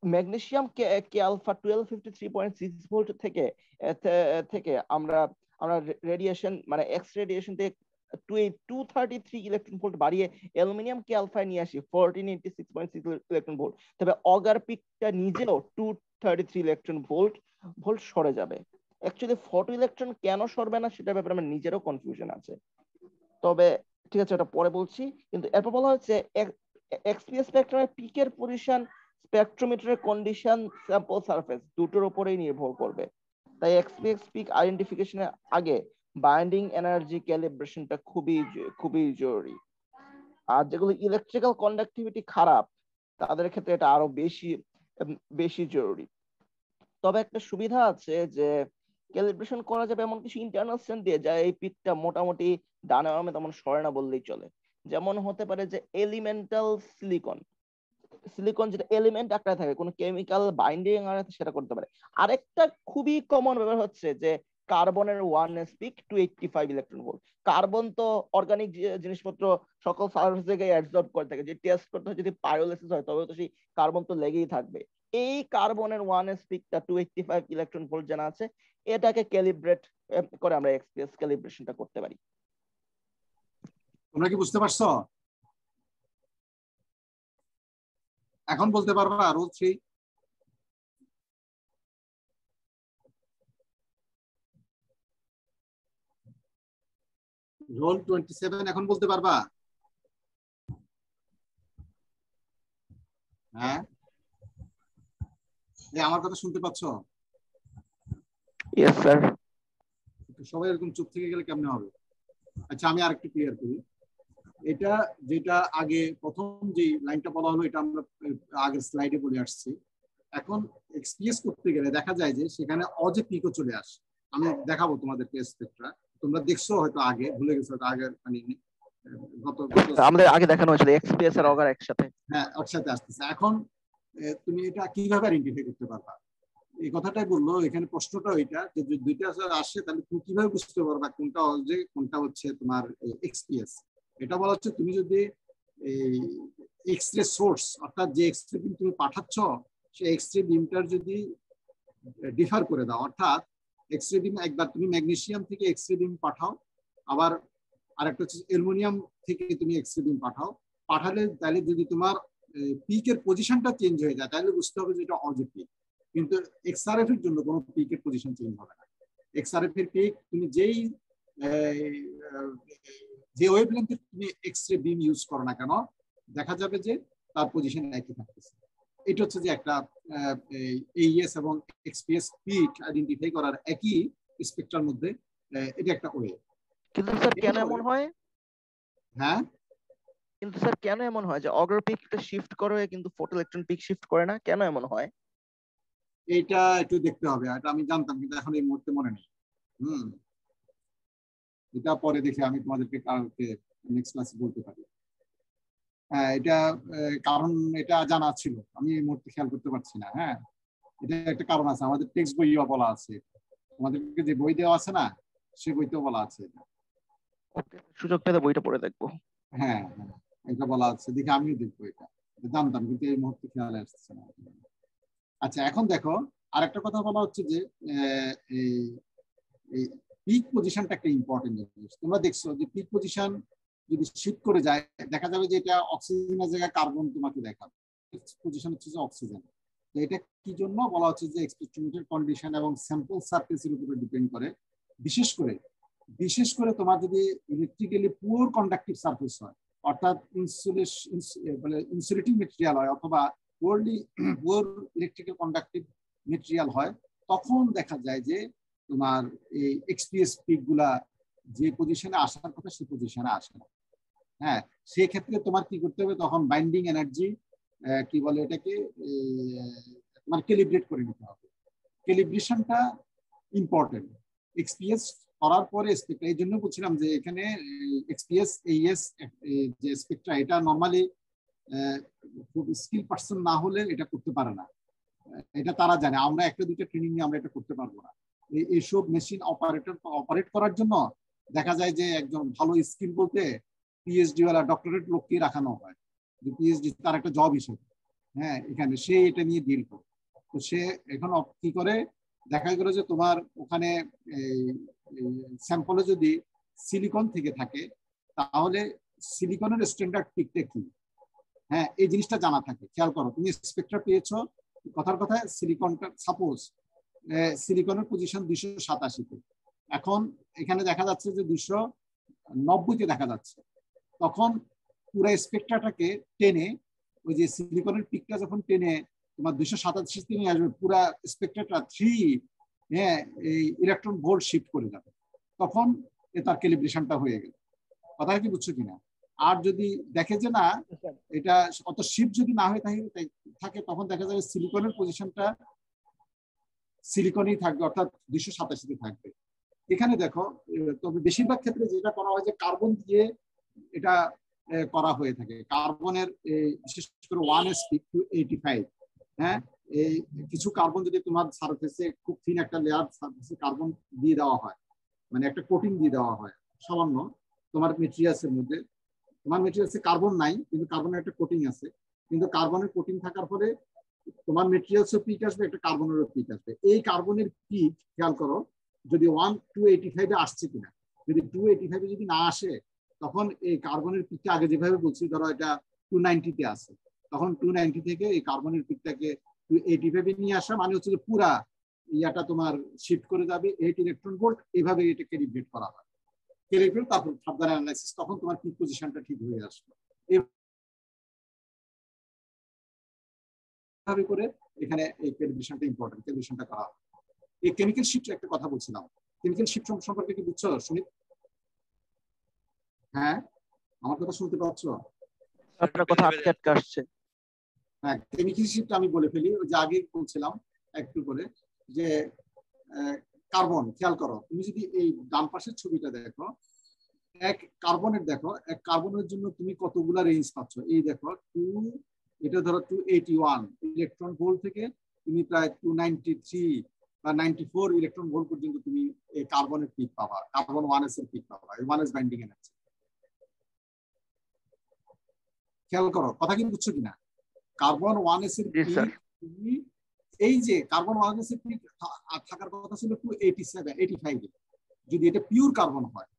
ম্যাগনেসিয়াম কে আলফা 1253.6 ভোল্ট থেকে থেকে আমরা আমরা রেডিয়েশন মানে এক্স রেডিয়েশন থেকে 233 ইলেকট্রন ভোল্ট বাড়িয়ে অ্যালুমিনিয়াম কে আলফায় নিয়ে আসি 1486.6 ইলেকট্রন ভোল্ট, তবে অগার পিকটা নিজেও 233 ইলেকট্রন ভোল্ট সরে যাবে। অ্যাকচুয়ালি ফটো ইলেকট্রন কেন সরবে না সেটার ব্যাপারে আমার নিজেরও কনফিউশন আছে, তবে ঠিক আছে ওটা পরে বলছি। কিন্তু এরপর বলা হচ্ছে এক্সপিএস স্পেকট্রামের পিকের পজিশন স্পেকট্রোমিটারের কন্ডিশন স্যাম্পল সারফেস দুটোর উপরেই নির্ভর করবে। তাই এক্সপিএস পিক আইডেন্টিফিকেশনের আগে বাইন্ডিং এনার্জি ক্যালিব্রেশনটা খুবই জরুরি। আর যেগুলো ইলেকট্রিক্যাল কন্ডাক্টিভিটি খারাপ তাদের ক্ষেত্রে এটা আরো বেশি জরুরি। তবে একটা সুবিধা আছে যে ক্যালিব্রেশন করা যাবে এমন কিছু ইন্টারনাল স্ট্রেন্থ দিয়ে যা এই পিকটা মোটামুটি ডানে বামে তেমন সরে না বললেই চলে। যেমন হতে পারে যে এলিমেন্টাল সিলিকন যেটা এলিমেন্ট আকারে থাকে, কোনো কেমিক্যাল বাইন্ডিং আর সেটা করতে পারে। আরেকটা খুবই কমন ব্যাপার হচ্ছে যে কার্বনের 1s peak 285 electron volt. Carbon তো অর্গানিক জিনিসপত্র সকল সারফেস জায়গায় অ্যাবজর্ব করে থাকে, যে টেস্ট করতে হয় যদি পায়োলাইসিস হয় তবে তো সেই কার্বন তো লেগেই থাকবে। এই কার্বনের 1s পিকটা 285 ইলেকট্রন ভোল্ট জানা আছে, এটাকে ক্যালিব্রেট করে আমরা এক্সপিএস ক্যালিব্রেশনটা করতে পারি। তোমরা কি বুঝতে পারছো? এখন বলতে পারবা রোল 3? রোল 27 এখন বলতে পারবা? হ্যাঁ, আমার কথা শুনতে পাচ্ছ? Yes sir. সবাই এরকম চুপ থেকে গেলে কেমনে হবে? আচ্ছা আমি আরেকটু ক্লিয়ার করি। এটা যেটা আগে প্রথম যে লাইনটা বলা হলো এটা আমরা আগের স্লাইডে বলে আসছি। এখন এক্সপিএস করতে গেলে দেখা যায় যে সেখানে অজে পিকও চলে আসে। আমি দেখাবো তোমাদেরকে স্পেকট্রা, তোমরা দেখছো হয়তো আগে, ভুলে গেছো হয়তো আগের মানে আমাদের আগে দেখানো হয়েছিল এক্সপিএস আর অগার একসাথে। হ্যাঁ একসাথে আসতেছে। এখন তুমি এটা কিভাবে আইডেন্টিফাই করতে পারবা? এই কথাটাই বললো এখানে, প্রশ্নটা ওইটা যে যদি দুইটা আসে তাহলে তুমি কিভাবে বুঝতে পারবা কোনটা অজে কোনটা হচ্ছে তোমার এক্সপিএস। এটা বলা হচ্ছে তুমি যদি এই এক্সরে সোর্স অর্থাৎ যে এক্সরে বিম তুমি পাঠাচ্ছ সেই এক্সরে বিমটার যদি ডিফার করে দাও, অর্থাৎ এক্সরে বিম একবার তুমি ম্যাগনেসিয়াম থেকে এক্সরে বিম পাঠাও, আবার আরেকটা হচ্ছে অ্যালুমিনিয়াম থেকে তুমি এক্সরে বিম পাঠালে তাহলে যদি তোমার পিকের পজিশনটা চেঞ্জ হয়ে যায় তাহলে বুঝতে হবে যে এটা অজে পিক। কিন্তু এক্সআরএফ এর জন্য কোনো পিকের পজিশন চেঞ্জ হবে না। এক্সআরএফ এর পিক তুমি যে ওয়েভলেন্থে তুমি এক্সরে বিম ইউজ করো না কেন, দেখা যাবে যে তার পজিশন একই থাকতেছে। এটা হচ্ছে যে একটা এইএস এবং এক্সপিএস পিক আইডেন্টিফাই করার একই স্পেকট্রার মধ্যে এটা একটা ওয়ে। কিন্তু স্যার কেন এমন হয়? হ্যাঁ, কিন্তু স্যার কেন এমন হয় যে অগ্র পিকটা শিফট করে কিন্তু ফটো ইলেকট্রন পিক শিফট করে না, কেন এমন হয়? এইটা একটু দেখতে হবে, এটা আমি জানতাম কিন্তু এখন এই মুহূর্তে মনে নেই। এটা পরে দেখে আমি তোমাদেরকে কালকে নেক্সট ক্লাসে বলতে পারি। হ্যাঁ, এটা কারণ এটা জানা ছিল, আমি এই মুহূর্তে খেয়াল করতে পারছি না। হ্যাঁ, এটা একটা কারণ আছে, আমাদের টেক্সট বইও বলা আছে, আমাদেরকে যে বই দেওয়া আছে না সে বইতেও বলা আছে। সুযোগ পেলে বইটা পড়ে দেখবো। হ্যাঁ, এটা বলা আছে, দেখে আমিও দেখবো। এটা জানতাম কিন্তু এই মুহূর্তে খেয়াল আসছে না। আচ্ছা, এখন দেখো আরেকটা কথা বলা হচ্ছে যে এই পিক পজিশনটা একটা ইম্পর্টেন্ট জিনিস। তোমরা দেখছো যে পিক পজিশন যদি শিফট করে যায় দেখা যাবে যে এটা অক্সিজেনের জায়গায় কার্বন তোমাকে দেখাবে। পজিশন হচ্ছে যে অক্সিজেন। তো এটা কি জন্য বলা হচ্ছে যে এক্সপেরিমেন্টাল কন্ডিশন এবং স্যাম্পল সারফেসের উপরে ডিপেন্ড করে। বিশেষ করে তোমার যদি ইলেকট্রিক্যালি পুওর কন্ডাক্টিভ সারফেস হয়, অর্থাৎ ইনসুলেটিং মেটেরিয়াল হয় অথবা পুওর ইলেকট্রিক্যাল কন্ডাক্টিভ মেটেরিয়াল হয়, তখন দেখা যায় যে তোমার এই এক্সপিএস পিক গুলা যে পজিশনে আসার কথা সেই পজিশনে আসে না। হ্যাঁ, সেই ক্ষেত্রে তোমার কি করতে হবে, তখন বাইন্ডিং এনার্জি কি বলে এটাকে তোমার ক্যালিব্রেট করে নিতে হবে। ক্যালিব্রেশনটা ইম্পর্টেন্ট। এক্সপিএস করার পরে স্পেক্ট্রা, এই জন্য বলছিলাম যে এখানে এক্সপিএস এইএস যে স্পেক্ট্রা এটা নর্মালি খুব স্কিল পার্সন না হলে এটা করতে পারে না। এটা তারা জানে, আমরা একটা দুইটা ট্রেনিং নিয়ে আমরা এটা করতে পারবো না। এইসব মেশিন অপারেট করার জন্য দেখা যায় যে একজন ভালো স্কিল বলতে পিএইচডি ওয়ালা ডক্টরেট লোককে রাখানো হয়, যে পিএইচডি তার একটা জব হিসেবে। হ্যাঁ, এখানে সে এটা নিয়ে ডিল করে। তো সে এখন কি করে, দেখা গেল যে তোমার ওখানে স্যাম্পলে যদি সিলিকন থেকে থাকে তাহলে সিলিকনের স্ট্যান্ডার্ড পিকটা কি, হ্যাঁ এই জিনিসটা জানা থাকে। খেয়াল করো, তুমি স্পেকট্রা পেয়েছো, কথার কথায় সিলিকনটা সাপোজ সিলিকনের পজিশন 287-তে, এখন এখানে দেখা যাচ্ছে যে 290-তে দেখা যাচ্ছে। তখন পুরো স্পেকট্রাটাকে টেনে, ওই যে সিলিকনের পিকটা যখন টেনে তোমার 287-তে নিয়ে আসবে, পুরা স্পেকট্রাটা 3 এই ইলেকট্রন ভোল্ট শিফট করে যাবে, তখন তার ক্যালিব্রেশনটা হয়ে গেল। কথা কি বুঝছো কিনা? আর যদি দেখে যে না এটা অত শিফট যদি না হয়ে থাকে তখন দেখা যাবে সিলিকনের পজিশনটা সিলিকনই থাকবে, অর্থাৎ 287-তে থাকবে। এখানে দেখো, তবে বেশিরভাগ ক্ষেত্রে যেটা করা হয় যে কার্বন দিয়ে এটা করা হয়ে থাকে। কার্বনের বিশেষ করে 1sp285, হ্যাঁ এই কিছু কার্বন যদি তোমার সারফেসে খুব থিন একটা লেয়ার সারফেসে কার্বন দিয়ে দেওয়া হয়, মানে একটা কোটিং দিয়ে দেওয়া হয় সামান্য তোমার মেটেরিয়ালসের মধ্যে। তোমার মেটেরিয়ালসে কার্বন নাই কিন্তু কার্বনের একটা কোটিং আছে, কিন্তু কার্বনের কোটিং থাকার পরে তোমার মেটেরিয়ালসের পিক আসবে, একটা কার্বনেরও পিক আসবে। এই কার্বনের পিক খেয়াল করো যদি 285-এ আসছে কিনা। যদি 285-এ যদি না আসে তখন এই কার্বনের পিকটা আগে যেভাবে বলছি, ধরো এটা 290-তে আসে, তখন 290 থেকে এই কার্বনের পিকটাকে 285-এ নিয়ে আসা মানে হচ্ছে যে পুরা ইয়াটা তোমার শিফট করে যাবে 8 ইলেকট্রন ভোল্ট। এইভাবে এটা ক্যালিব্রেট করা হয়, ক্যালিব্রেট তারপর ফার্দার অ্যানালাইসিস, তখন তোমার পিক পজিশনটা ঠিক হয়ে আসবে। এইভাবে করে এখানে এই ক্যালিব্রেশনটা ইম্পর্টেন্ট, ক্যালিব্রেশনটা করা হয়। এই কেমিক্যাল শিফট একটা কথা বলছিলাম, কেমিক্যাল শিফট সম্পর্কে কি বুঝছো সুমিত? হ্যাঁ, আমার কথা শুনতে পাচ্ছ? আপনার কথা আটকে আটকে আসছে। হ্যাঁ, কেমিক্যাল শিফট আমি বলে ফেলি, ওই যে আগে বলছিলাম একটু করে যে কার্বন। খেয়াল করো, তুমি যদি এই ডান পাশের ছবিটা দেখো, এক কার্বনের দেখো, এক কার্বনের জন্য তুমি কতগুলা রেঞ্জ পাচ্ছ। এই দেখো 2, এটা ধরো 281 ইলেকট্রন ভোল্ট থেকে তুমি প্রায় 293 বা 94 ইলেকট্রন ভোল্ট পর্যন্ত তুমি এই কার্বনের পিক পাবা, কার্বন 1s এর পিক পাবা। 1s binding energy. খেয়াল করো, কথা কি বুঝছো কিনা? কার্বন 1s এর পিক, এই যে কার্বন 1s এর পিক থাকার কথা ছিল 287-85-এ যদি এটা পিওর কার্বন হয়।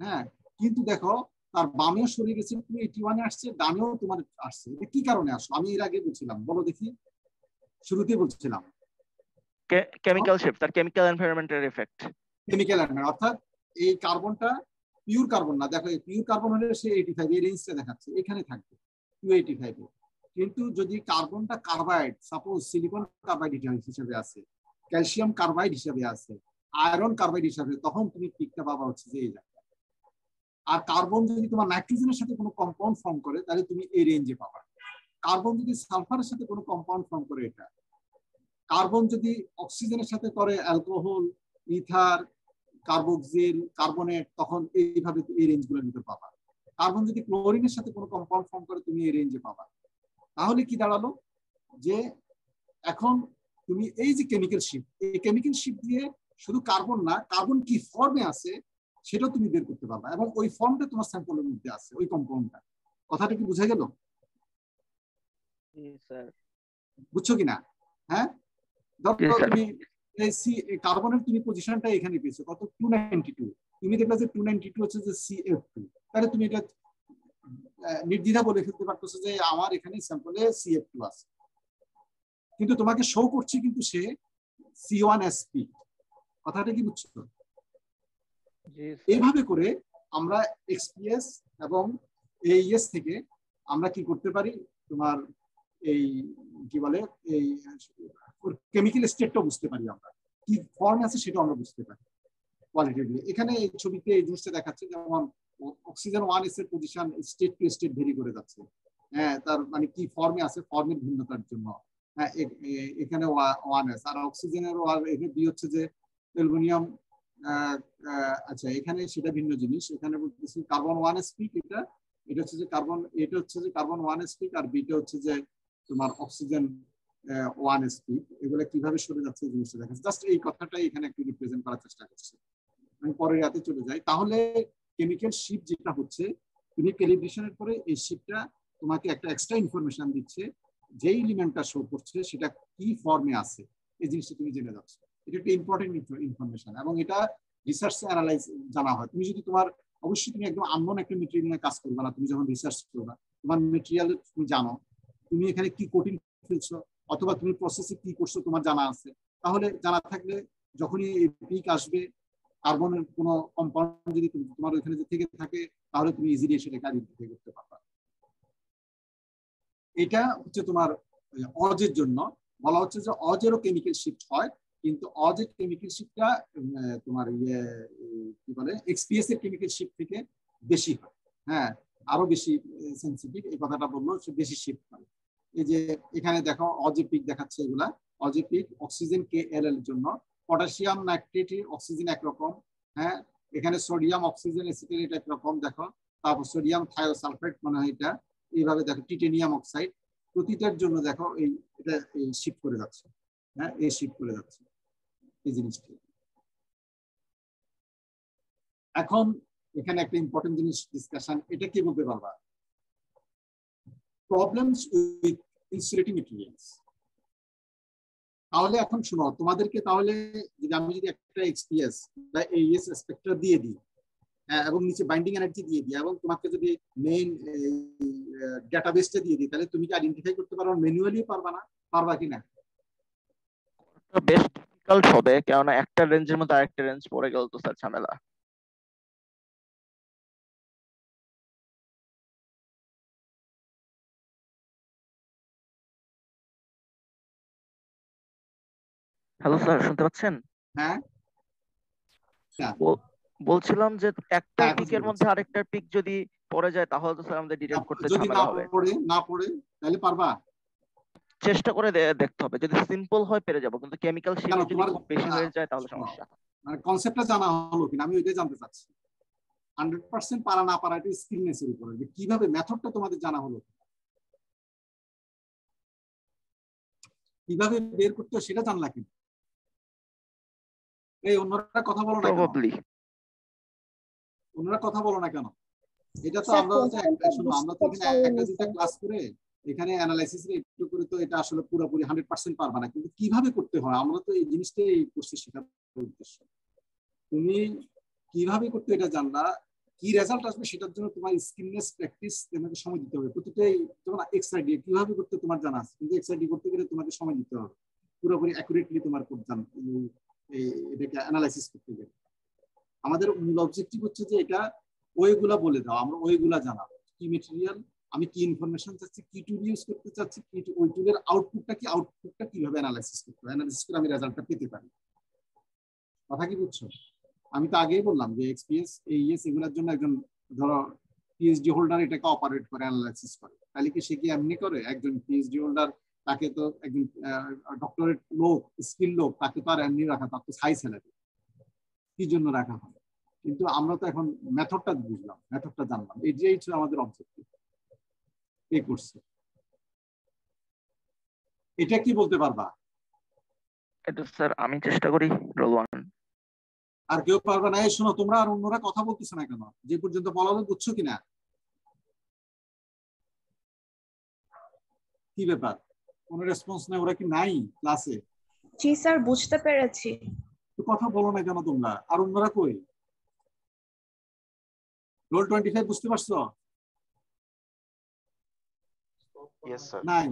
হ্যাঁ, কিন্তু দেখো তার বামেও সরে গেছে, 281-এ আসছে, ডানেও তোমার আসছে। এটা কি কারণে আসলো? আমি এর আগে বলছিলাম, বলো দেখি, শুরুতে বলছিলাম কেমিক্যাল শিফট, তার কেমিক্যাল এনভায়রনমেন্টের এফেক্ট। কেমিক্যাল এনভায়রনমেন্ট, অর্থাৎ এই কার্বনটা পিওর কার্বন না। দেখো এই পিওর কার্বন হলে সে 85 এই রেঞ্জটা দেখাচ্ছে, এখানে থাকবে 285-এ, কিন্তু যদি কার্বনটা কার্বাইড, সাপোজ সিলিকন কার্বাইড হিসেবে আছে, ক্যালসিয়াম কার্বাইড হিসেবে আছে, আয়রন কার্বাইড হিসেবে, তখন তুমি পিকটা পাবা হচ্ছে যে এই জায়গায়। আর কার্বন যদি তোমার নাইট্রোজেনের সাথে কোনো কম্পাউন্ড ফর্ম করে তাহলে তুমি এই রেঞ্জে পাবা। কার্বন যদি সালফারের সাথে কোনো কম্পাউন্ড ফর্ম করে এটা, কার্বন যদি অক্সিজেনের সাথে করে অ্যালকোহল, ইথার, কার্বক্সিল, কার্বনেট, তখন এইভাবে এই রেঞ্জগুলোর ভিতর পাবা। কার্বন যদি ক্লোরিনের সাথে কোনো কম্পাউন্ড ফর্ম করে তুমি এই রেঞ্জে পাবা। তাহলে কি দাঁড়ালো যে এখন তুমি এই যে কেমিক্যাল শিফট, এই কেমিক্যাল শিফট দিয়ে শুধু কার্বন না, কার্বন কি ফর্মে আছে সেটা তুমি বের করতে পারবা, এবং ওই ফর্মটা তোমার স্যাম্পলের মধ্যে আছে, ওই কম্পাউন্ডটা। কথাটা কি বোঝা গেল? বুঝছো কিনা? হ্যাঁ, ধরো তুমি কার্বনের তুমি পজিশনটা এখানে পেয়েছো কত, 292। তুমি দেখলে যে 292 হচ্ছে যে CF2, তাহলে তুমি এটা নির্দ্বিধা বলে ফেলতে পারতেছো যে আমার এখানে স্যাম্পলে CF2 আছে, কিন্তু তোমাকে শো করছে কিন্তু সে C1sp। কথাটা কি বুঝছো? এইভাবে করে আমরা XPS এবং AES থেকে আমরা কি করতে পারি, তোমার এই কি বলে এই কেমিক্যাল স্টেটটা বুঝতে পারি, আমরা কি ফর্ম আছে সেটা আমরা বুঝতে পারি কোয়ালিটেটিভলি। এখানে এই ছবিতে এই জিনিসটা দেখাচ্ছে, যেমন অক্সিজেন 1s এর position state to state very করে যাচ্ছে। হ্যাঁ, তার মানে কি ফর্মে আছে, ফর্মের ভিন্নতার জন্য। হ্যাঁ, এখানে 1s, আর অক্সিজেনের এখানে বি হচ্ছে যে অ্যালুমিনিয়াম। আচ্ছা, এখানে সেটা ভিন্ন জিনিস। এখানে বলতেছি কার্বন 1s পিক, এটা হচ্ছে যে কার্বন, এটা হচ্ছে যে কার্বন 1s পিক, আর বিটা হচ্ছে যে তোমার অক্সিজেন 1s পিক। এগুলো কিভাবে সরে যাচ্ছে এই জিনিসটা দেখাচ্ছে। জাস্ট এই কথাটাই এখানে একটু রিপ্রেজেন্ট করার চেষ্টা করছি। আমি পরের রাতে চলে যাই। তাহলে কেমিক্যাল শিফট যেটা হচ্ছে, তুমি ক্যালিব্রেশনের পরে এই শিফটটা তোমাকে একটা এক্সট্রা ইনফরমেশন দিচ্ছে, যে এলিমেন্টটা শো করছে সেটা কি ফর্মে আছে, এই জিনিসটা তুমি জেনে যাচ্ছ। এটা একটা ইম্পর্টেন্ট ইনফরমেশন, এবং এটা রিসার্চ অ্যানালাইজ জানা হয়। তুমি যদি তোমার, অবশ্যই তুমি একদম আননোন একটা মেটেরিয়াল নিয়ে কাজ করবে না। তুমি যখন রিসার্চ করবা, তোমার মেটেরিয়াল তুমি জানো, তুমি এখানে কি কোটিং ফেলছো অথবা তুমি প্রসেসে কি করছো তোমার জানা আছে। তাহলে জানা থাকলে যখনই এই পিক আসবে, কার্বনের কোনো কম্পাউন্ড যদি তোমার ওইখানে থেকে থাকে, তাহলে তুমি ইজিলি সেটাকে আইডেন্টিফাই করতে পারবা। এটা হচ্ছে তোমার অজের জন্য বলা হচ্ছে যে অজেরও কেমিক্যাল শিফট হয়, কিন্তু অজের কেমিক্যাল শিফটটা তোমার কি বলে XPS এর কেমিক্যাল শিফট থেকে বেশি হয়। হ্যাঁ, আরো বেশি সেন্সিটিভ, এই কথাটা বললো, সে বেশি শিফট হয়। এই যে এখানে দেখো অজে পিক দেখাচ্ছে, এগুলা অজে পিক অক্সিজেন KL এর জন্য, পটাশিয়াম নাইট্রেট অক্সিজেন একরকম। হ্যাঁ, এখানে সোডিয়াম অক্সিজেন অ্যাসিটেট একরকম দেখো, তারপর সোডিয়াম থায়োসালফেট মনে হয় এটা, এইভাবে দেখো টিটেনিয়াম অক্সাইড, প্রতিটার জন্য দেখো এটা শিফট করে যাচ্ছে। হ্যাঁ, এই শিফট করে যাচ্ছে এই জিনিসটি। এখন এখানে একটা ইম্পর্টেন্ট জিনিস ডিসকাশন, এটা কি বলতে পারবা, প্রবলেমস উইথ ইনসুলেটিং মেটেরিয়ালস। তাহলে এখন শোনো, তোমাদেরকে তাহলে যদি আমি যদি একটা XPS বা AES স্পেক্ট্রা দিয়ে দিই, এবং নিচে বাইন্ডিং এনার্জি দিয়ে দিই, এবং তোমাকে যদি মেইন ডেটাবেসটা দিয়ে দিই, তাহলে তুমি কি আইডেন্টিফাই করতে পারো? ম্যানুয়ালি পারবা না? পারবা কিনা? বেশ ডিফিকাল্ট হবে, কেননা একটা রেঞ্জের মধ্যে আরেকটা রেঞ্জ পড়ে গেল তো স্যার ঝামেলা। হ্যালো স্যার, শুনতে পাচ্ছেন? হ্যাঁ, বলছিলাম যে একটা পিকের মধ্যে আরেকটা পিক যদি পড়ে যায়, তাহলে তো স্যার আমাদের ডিটেক্ট করতে ঝামেলা হবে। না পড়ে তাহলে পারবা? চেষ্টা করে দেখতে হবে। যদি সিম্পল হয় পেরে যাব, কিন্তু কেমিক্যাল শিফট যদি খুব বেশি হয়ে যায় তাহলে সমস্যা। মানে কনসেপ্টটা জানা হলো কিনা আমি ওইটাই জানতে চাচ্ছি। 100% পারা না পারা এটা স্কিলনেসের উপরে, যে কিভাবে মেথডটা তোমাদের জানা হলো, কিভাবে বের করতে হয় সেটা জানলা কিনা? এই অন্যরা কথা বলো না কেন? অন্যরা কথা বলো না কেন? এটা তো আমরা তো এখানে একটা দুটা ক্লাস করে এখানে অ্যানালাইসিস একটু করে তো এটা আসলে পুরোপুরি 100% পারবা না, কিন্তু কিভাবে করতে হয় আমরা তো এই জিনিসটাই এই কোর্সে শেখার উদ্দেশ্য। তুমি কিভাবে করতে এটা জানলা, কি রেজাল্ট আসবে সেটার জন্য তোমার স্কিলনেস প্র্যাকটিস তোমাকে সময় দিতে হবে। প্রতিটাই তোমার এক্সআইডি কিভাবে করতে তোমার জানা আছে, কিন্তু এক্সআইডি করতে গেলে তোমাকে সময় দিতে হবে পুরোপুরি অ্যাকুরেটলি তোমার কোড জান এটাকে অ্যানালাইসিস করতে গেলে। আমাদের মূল অবজেক্টিভ হচ্ছে যে এটা ওইগুলা বলে দাও, আমরা ওইগুলা জানাবো, কি মেটেরিয়াল, আমি কি ইনফরমেশন চাচ্ছি, কি টুল ইউজ করতে চাচ্ছি, কি ওই টুলের আউটপুটটা কিভাবে অ্যানালাইসিস করতে হবে, অ্যানালাইসিস করে আমি রেজাল্টটা পেতে পারি। কথা কি বুঝছো? আমি তো আগেই বললাম যে এক্সপিএস, এইএস এগুলোর জন্য একজন ধরো পিএইচডি হোল্ডার এটাকে অপারেট করে, অ্যানালাইসিস করে, তাহলে কি সে কি এমনি করে? একজন পিএইচডি হোল্ডার তাকে তো একজন ডক্টরেট লোক, স্কিল লোক, তাকে তো আর এমনি রাখা, তার তো হাই স্যালারি, কি জন্য রাখা হয়? কিন্তু আমরা তো এখন মেথডটা বুঝলাম, মেথডটা জানলাম, এটাই ছিল আমাদের অবজেক্টিভ এই কোর্সে। এটা কি বলতে পারবা? এটা স্যার আমি চেষ্টা করি, রোল 1। আর কেউ পারবে না? এই শোনো, তোমরা আর অন্যরা কথা বলতেছো না কেন? যে পর্যন্ত বলা হলো বুঝছো কিনা? কি ব্যাপার, কোনো রেসপন্স নেই? ওরা কি নাই ক্লাসে? জি স্যার, বুঝতে পেরেছি। কথা বলো না কেন তোমরা? আর অন্যরা কই? রোল 25 বুঝতে পারছো? Yes sir. নাই,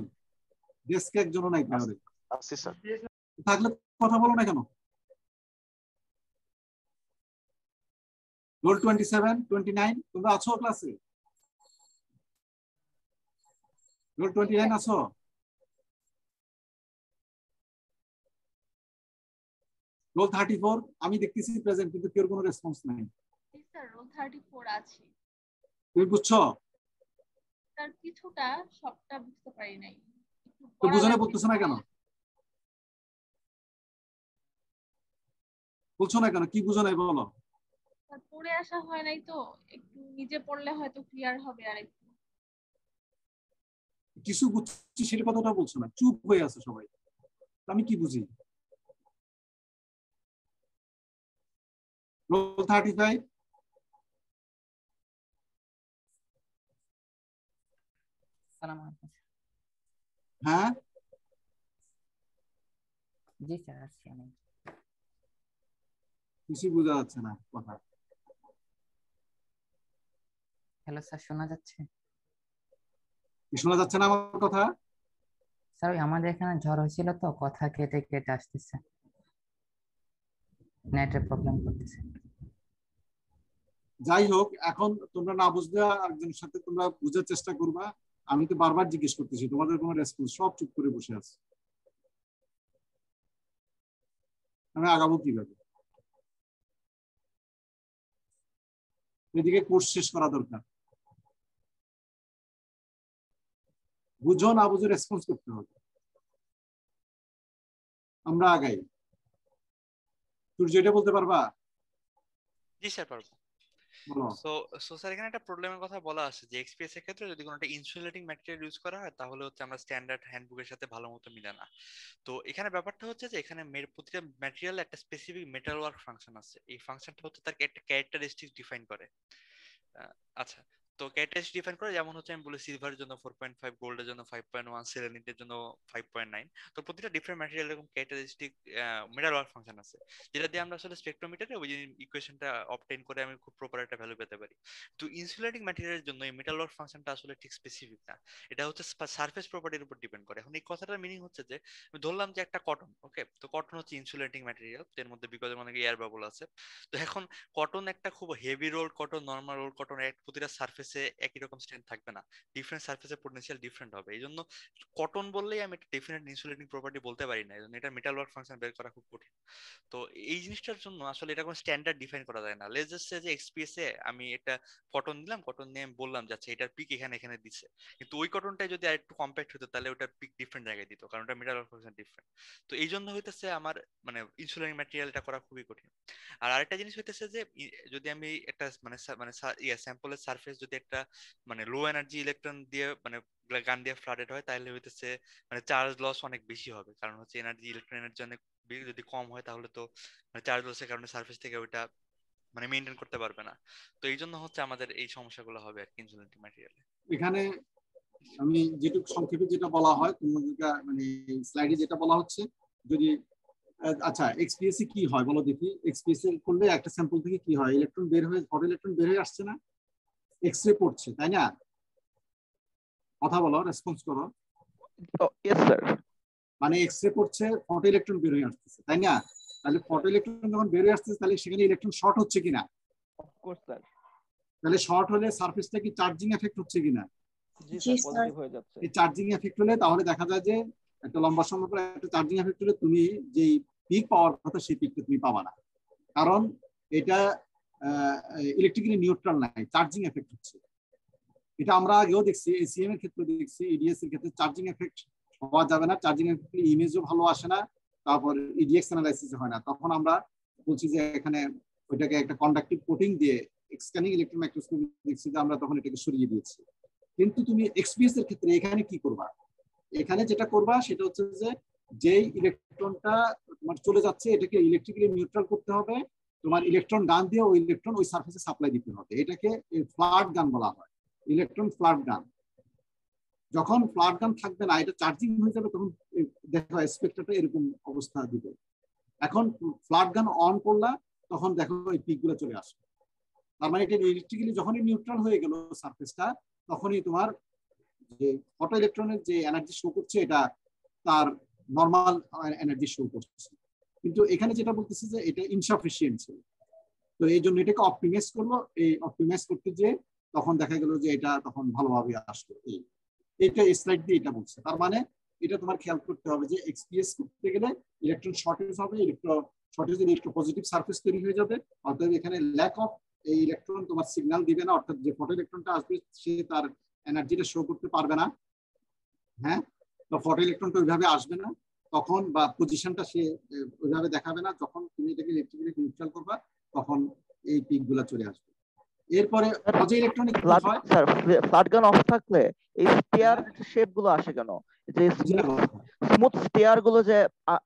ডেস্কে একজনও নাই তাহলে। আছি স্যার। থাকলে কথা বলো না কেন? রোল 27, 29 তোমরা আছো ক্লাসে? রোল 29 আছো? রোল 34 আমি দেখতেছি প্রেজেন্ট, কিন্তু কেউ কোনো রেসপন্স নাই। স্যার রোল 34 আছে। তুমি বুঝছো? স্যার কিছুটা, সবটা বুঝতে পারি নাই। তো বুঝানো বলতেছো না কেন? বলছো না কেন? কি বুঝো নাই বলো? স্যার পড়ে আসা হয় নাই তো, একটু নিজে পড়লে হয়তো ক্লিয়ার হবে। আর একটু কিছু বুঝছি সেটা কথাটা বলছো না, চুপ হয়ে আছে সবাই। আমি কি বুঝি? রোল 35 হ্যাঁ জি স্যার, আসছি আমি। কিছু বোঝা যাচ্ছে না কথা। হ্যালো স্যার, শোনা যাচ্ছে? শোনা যাচ্ছে না আমার কথা? স্যার ওই আমাদের এখানে ঝড় হয়েছিল তো, কথা কেটে কেটে আসতেছে, নেটের প্রবলেম করতেছে। যাই হোক, এখন তোমরা না বুঝলে একজনের সাথে তোমরা বুঝার চেষ্টা করবা। আমি তো বারবার জিজ্ঞেস করতেছি, তোমাদের কোনো রেসপন্স, সব চুপ করে বসে আছে। আমি আগাবো কিভাবে? এদিকে কোর্স শেষ করা দরকার। বুঝো না বুঝে রেসপন্স করতে হবে। আমরা আগাই। সূর্য এটা বলতে পারবা? জি স্যার পারবো। সো স্যার এখানে একটা প্রবলেমের কথা বলা আছে যে এক্সপিএস এর ক্ষেত্রে যদি কোনো একটা ইনসুলেটিং ম্যাটেরিয়াল ইউজ করা হয় তাহলে হচ্ছে আমরা স্ট্যান্ডার্ড হ্যান্ডবুকের সাথে ভালো মতো মিলে না। তো এখানে ব্যাপারটা হচ্ছে যে এখানে প্রতিটা ম্যাটেরিয়াল একটা স্পেসিফিক মেটাল ওয়ার্ক ফাংশন আছে। এই ফাংশনটা হচ্ছে তার একটা ক্যারেক্টারিস্টিক ডিফাইন করে। আচ্ছা, তো ক্যারেক্টারিস্টিক ডিফাইন করে, যেমন হচ্ছে আমি বলি সিলভারের জন্য 4.5, গোল্ডের জন্য 5.1, সেলেনিটের জন্য 5.9। তো প্রতিটা ডিফারেন্ট ম্যাটেরিয়াল এরকম ক্যারেক্টারিস্টিক মেটাল ওয়ার্ক ফাংশন আছে, যেটা দিয়ে আমরা আসলে স্পেকট্রোমিটারে ওই ইকুয়েশনটা অবটেইন করে আমি খুব প্রপার একটা ভ্যালু পেতে পারি। তো ইনসুলেটিং ম্যাটেরিয়ালের জন্য এই মেটাল ওয়ার্ক ফাংশনটা আসলে ঠিক স্পেসিফিক না, এটা হচ্ছে সারফেস প্রপার্টির উপর ডিপেন্ড করে। এখন এই কথাটার মিনিং হচ্ছে যে আমি ধরলাম যে একটা কটন, ওকে, তো কটন হচ্ছে ইনসুলেটিং ম্যাটেরিয়াল, এর মধ্যে বিকজ অনেক এয়ার বাবল আছে। তো এখন কটন একটা খুব heavy roll cotton, normal roll cotton, প্রতিটা সারফেসে একই রকম স্ট্রেন্থ থাকবে না, ডিফারেন্ট সারফেসে পটেনশিয়াল ডিফারেন্ট হবে। এই জন্য কটন বললেই আমি একটা ডেফিনেট ইনসুলেটিং প্রপার্টি বলতে পারি না, এই জন্য এটা মেটাল ওয়ার্ক ফাংশন বের করা খুব কঠিন। তো এই জিনিসটার জন্য আসলে এটা কোনো স্ট্যান্ডার্ড ডিফাইন করা যায় না। লেটস জাস্ট সে যে এক্সপিএস এ আমি একটা কটন দিলাম, কটন নিয়ে আমি বললাম যে আচ্ছা এটার পিক এখানে এখানে দিছে, কিন্তু ওই কটনটাই যদি আরেকটু কম্প্যাক্ট হতো তাহলে ওটার পিক ডিফারেন্ট জায়গায় দিত, কারণ ওটা মেটাল ওয়ার্ক ফাংশন ডিফারেন্ট। তো এই জন্য হইতেছে আমার মানে ইনসুলেটিং ম্যাটেরিয়ালটা করা খুবই কঠিন। আর আরেকটা জিনিস হইতেছে যে যদি আমি একটা মানে মানে স্যাম্পলের সারফেস যদি একটা মানে লো এনার্জি ইলেকট্রন দিয়ে মানে গান দিয়ে ফ্লাডেড হয় তাহলে হইতেছে মানে চার্জ লস অনেক বেশি হবে, কারণ হচ্ছে এনার্জি ইলেকট্রন এনার্জি অনেক যদি কম হয় তাহলে তো মানে চার্জ লসের কারণে সারফেস থেকে ওইটা মানে মেইনটেইন করতে পারবে না। তো এই জন্য হচ্ছে আমাদের এই সমস্যাগুলো হবে আর কি ইনসুলেটিং ম্যাটেরিয়ালে। এখানে আমি যেটুকু সংক্ষেপে যেটা বলা হয় তোমাদের মানে স্লাইডে যেটা বলা হচ্ছে, যদি আচ্ছা এক্সপিএসসি কি হয় বলো দেখি। এক্সপিএসসি করলে একটা স্যাম্পল থেকে কি হয়, ইলেকট্রন বের হয়ে, হট ইলেকট্রন বের হয়ে আসছে না, এক্সরে পড়ছে, তাই না? কথা বলো, রেসপন্স করো। Yes sir. মানে এক্সরে পড়ছে, হট ইলেকট্রন বের হয়ে আসছে, তাই না? তাহলে হট ইলেকট্রন যখন বের হয়ে আসছে তাহলে সেখানে ইলেকট্রন শর্ট হচ্ছে কিনা? Of course sir. তাহলে শর্ট হলে সারফেসটা কি চার্জিং এফেক্ট হচ্ছে কিনা? জি জি স্যার স্যার। পজিটিভ হয়ে যাচ্ছে। এই চার্জিং এফেক্ট হলে তাহলে দেখা যায় যে একটা লম্বা সময় পরে একটা চার্জিং এফেক্ট হলে তুমি যেই পিক পাওয়ার কথা সেই পিকটা তুমি পাবা না, কারণ এটা ইলেকট্রিক্যালি নিউট্রাল নাই, চার্জিং এফেক্ট হচ্ছে। এটা আমরা আগেও দেখছি, এসিএম এর ক্ষেত্রে দেখছি, ইডিএস এর ক্ষেত্রে চার্জিং এফেক্ট হওয়া যাবে না, চার্জিং এফেক্ট ইমেজও ভালো আসে না, তারপর ইডিএক্স অ্যানালাইসিস হয় না। তখন আমরা বলছি যে এখানে ওইটাকে একটা কন্ডাক্টিভ কোটিং দিয়ে স্ক্যানিং ইলেকট্রন মাইক্রোস্কোপি দেখছি যে আমরা তখন এটাকে সরিয়ে দিয়েছি। কিন্তু তুমি এক্সপিএস এর ক্ষেত্রে এখানে কি করবা? এখানে যেটা করবা সেটা হচ্ছে যে যেই ইলেকট্রনটা তোমার চলে যাচ্ছে এটাকে ইলেকট্রিক্যালি নিউট্রাল করতে হবে, তোমার ইলেকট্রন গান দিয়ে ওই ইলেকট্রন ওই সারফেসে সাপ্লাই দিতে হবে। এটাকে ফ্লাড গান বলা হয়, ইলেকট্রন ফ্লাড গান। যখন ফ্লাড গান থাকবে না, এটা চার্জিং হয়ে যাবে, তখন দেখো স্পেক্ট্রাটা এরকম অবস্থা দিবে। এখন ফ্লাড গান অন করলা, তখন দেখো এই পিকগুলো চলে আসবে। তার মানে এটা ইলেকট্রিক্যালি যখনই নিউট্রাল হয়ে গেল সারফেসটা, তখনই তোমার যে ফটো ইলেকট্রনের যে এনার্জি শো করছে এটা তার নর্মাল এনার্জি শো করছে। কিন্তু এখানে যেটা বলতেছে যে এটা ইনসাফিসিয়েন্ট ছিল, তো এই জন্য এটাকে অপটিমাইজ করলো। এই অপটিমাইজ করতে যে তখন দেখা গেল যে এটা তখন ভালোভাবে আসলো। এইটা স্লাইড দিয়ে এটা বলছে। তার মানে এটা তোমার খেয়াল করতে হবে যে এক্সপিএস করতে গেলে ইলেকট্রন শর্টেজ হবে, শর্টেজ ইলেকট্রো পজিটিভ সারফেস তৈরি হয়ে যাবে। অর্থাৎ এখানে ল্যাক অফ এই ইলেকট্রন তোমার সিগন্যাল দিবে না, অর্থাৎ যে ফটো ইলেকট্রনটা আসবে সে তার এনার্জিটা শো করতে পারবে না। হ্যাঁ, তো ফটো ইলেকট্রনটা ওইভাবে আসবে না তখন, বা পজিশনটা সে ওইভাবে দেখাবে না। যখন তুমি এটাকে ইলেকট্রিক্যালি নিউট্রাল করবা তখন এই পিকগুলো চলে আসবে। এরপরে অজে ইলেকট্রনিক কি হয় স্যার, ফ্ল্যাট গান অফ থাকলে এই স্টেয়ার শেপ গুলো আসে কেন? যে স্মুথ স্টেয়ার গুলো যে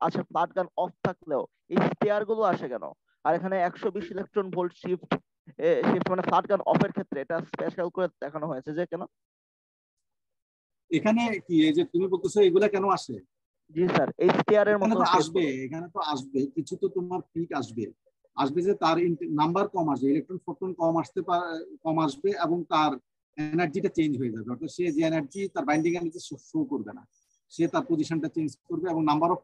আছে ফ্ল্যাট গান অফ থাকলেও এই স্টেয়ার গুলো আসে কেন? আর এখানে 120 ইলেকট্রন ভোল্ট শিফট মানে ফ্ল্যাট গান অফের ক্ষেত্রে এটা স্পেশাল করে দেখানো হয়েছে যে কেন? এখানে কি এই যে তুমি বলতেছো এগুলা কেন আসে? জি স্যার, এই স্টেয়ারের মতো আসবে, এখানে তো আসবে কিছু, তো তোমার পিক আসবে যে তার নাম্বার কম আসবে, ইলেকট্রন ফোটন কম আসবে এবং তার এনার্জিটা চেঞ্জ হয়ে যাবে। অর্থাৎ সে যে এনার্জি তার বাইন্ডিং এনার্জি শো করবে না, সে তার পজিশনটা চেঞ্জ করবে এবং নাম্বার অফ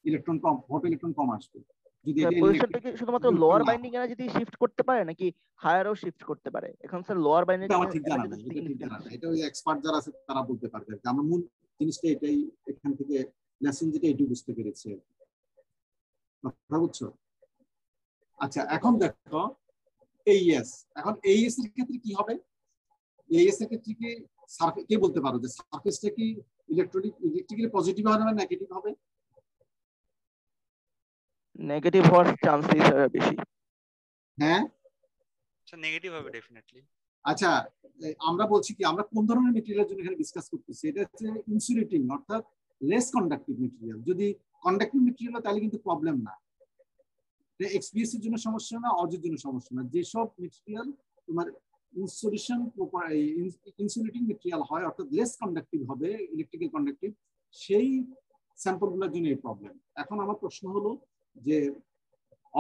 ইলেকট্রন কম, ফটো ইলেকট্রন কম আসবে। যদি এটা পজিশনটা কি শুধুমাত্র লোয়ার বাইন্ডিং এনার্জি দিয়ে শিফট করতে পারে নাকি হায়ারও শিফট করতে পারে? এখন স্যার লোয়ার বাইন্ডিং আমার ঠিক জানা নাই, এটা ওই এক্সপার্ট যারা আছে তারা বলতে পারবে। আমরা মূল জিনিসটা এটাই, এখান থেকে লেসন যেটা এটুকু বুঝতে পেরেছি, কথা বুঝছো? আচ্ছা, এখন দেখো এইএস, এখন এইএস এর ক্ষেত্রে কি হবে? এইএস এর ক্ষেত্রে কি সারফেস, কে বলতে পারো যে সারফেসটা কি ইলেকট্রিক্যালি পজিটিভ হবে না নেগেটিভ হবে? নেগেটিভ হওয়ার চান্সই বেশি। হ্যাঁ, আচ্ছা, নেগেটিভ হবে ডেফিনেটলি। আচ্ছা, আমরা বলছি কি, আমরা কোন ধরনের মেটেরিয়ালের জন্য এখানে ডিসকাস করতেছি? এটা হচ্ছে ইনসুলেটিং, অর্থাৎ লেস কন্ডাক্টিভ মেটেরিয়াল। যদি কন্ডাক্টিভ মেটেরিয়াল হয় তাহলে কিন্তু প্রবলেম না, এক্সপিএস এর জন্য সমস্যা না, অজের জন্য সমস্যা না। যেসব মেটেরিয়াল তোমার ইনসুলেটিং মেটেরিয়াল হয়, অর্থাৎ লেস কন্ডাক্টিভ হবে, ইলেকট্রিক্যাল কন্ডাক্টিভ, সেই স্যাম্পল গুলোর জন্য এই প্রবলেম। এখন আমার প্রশ্ন হলো যে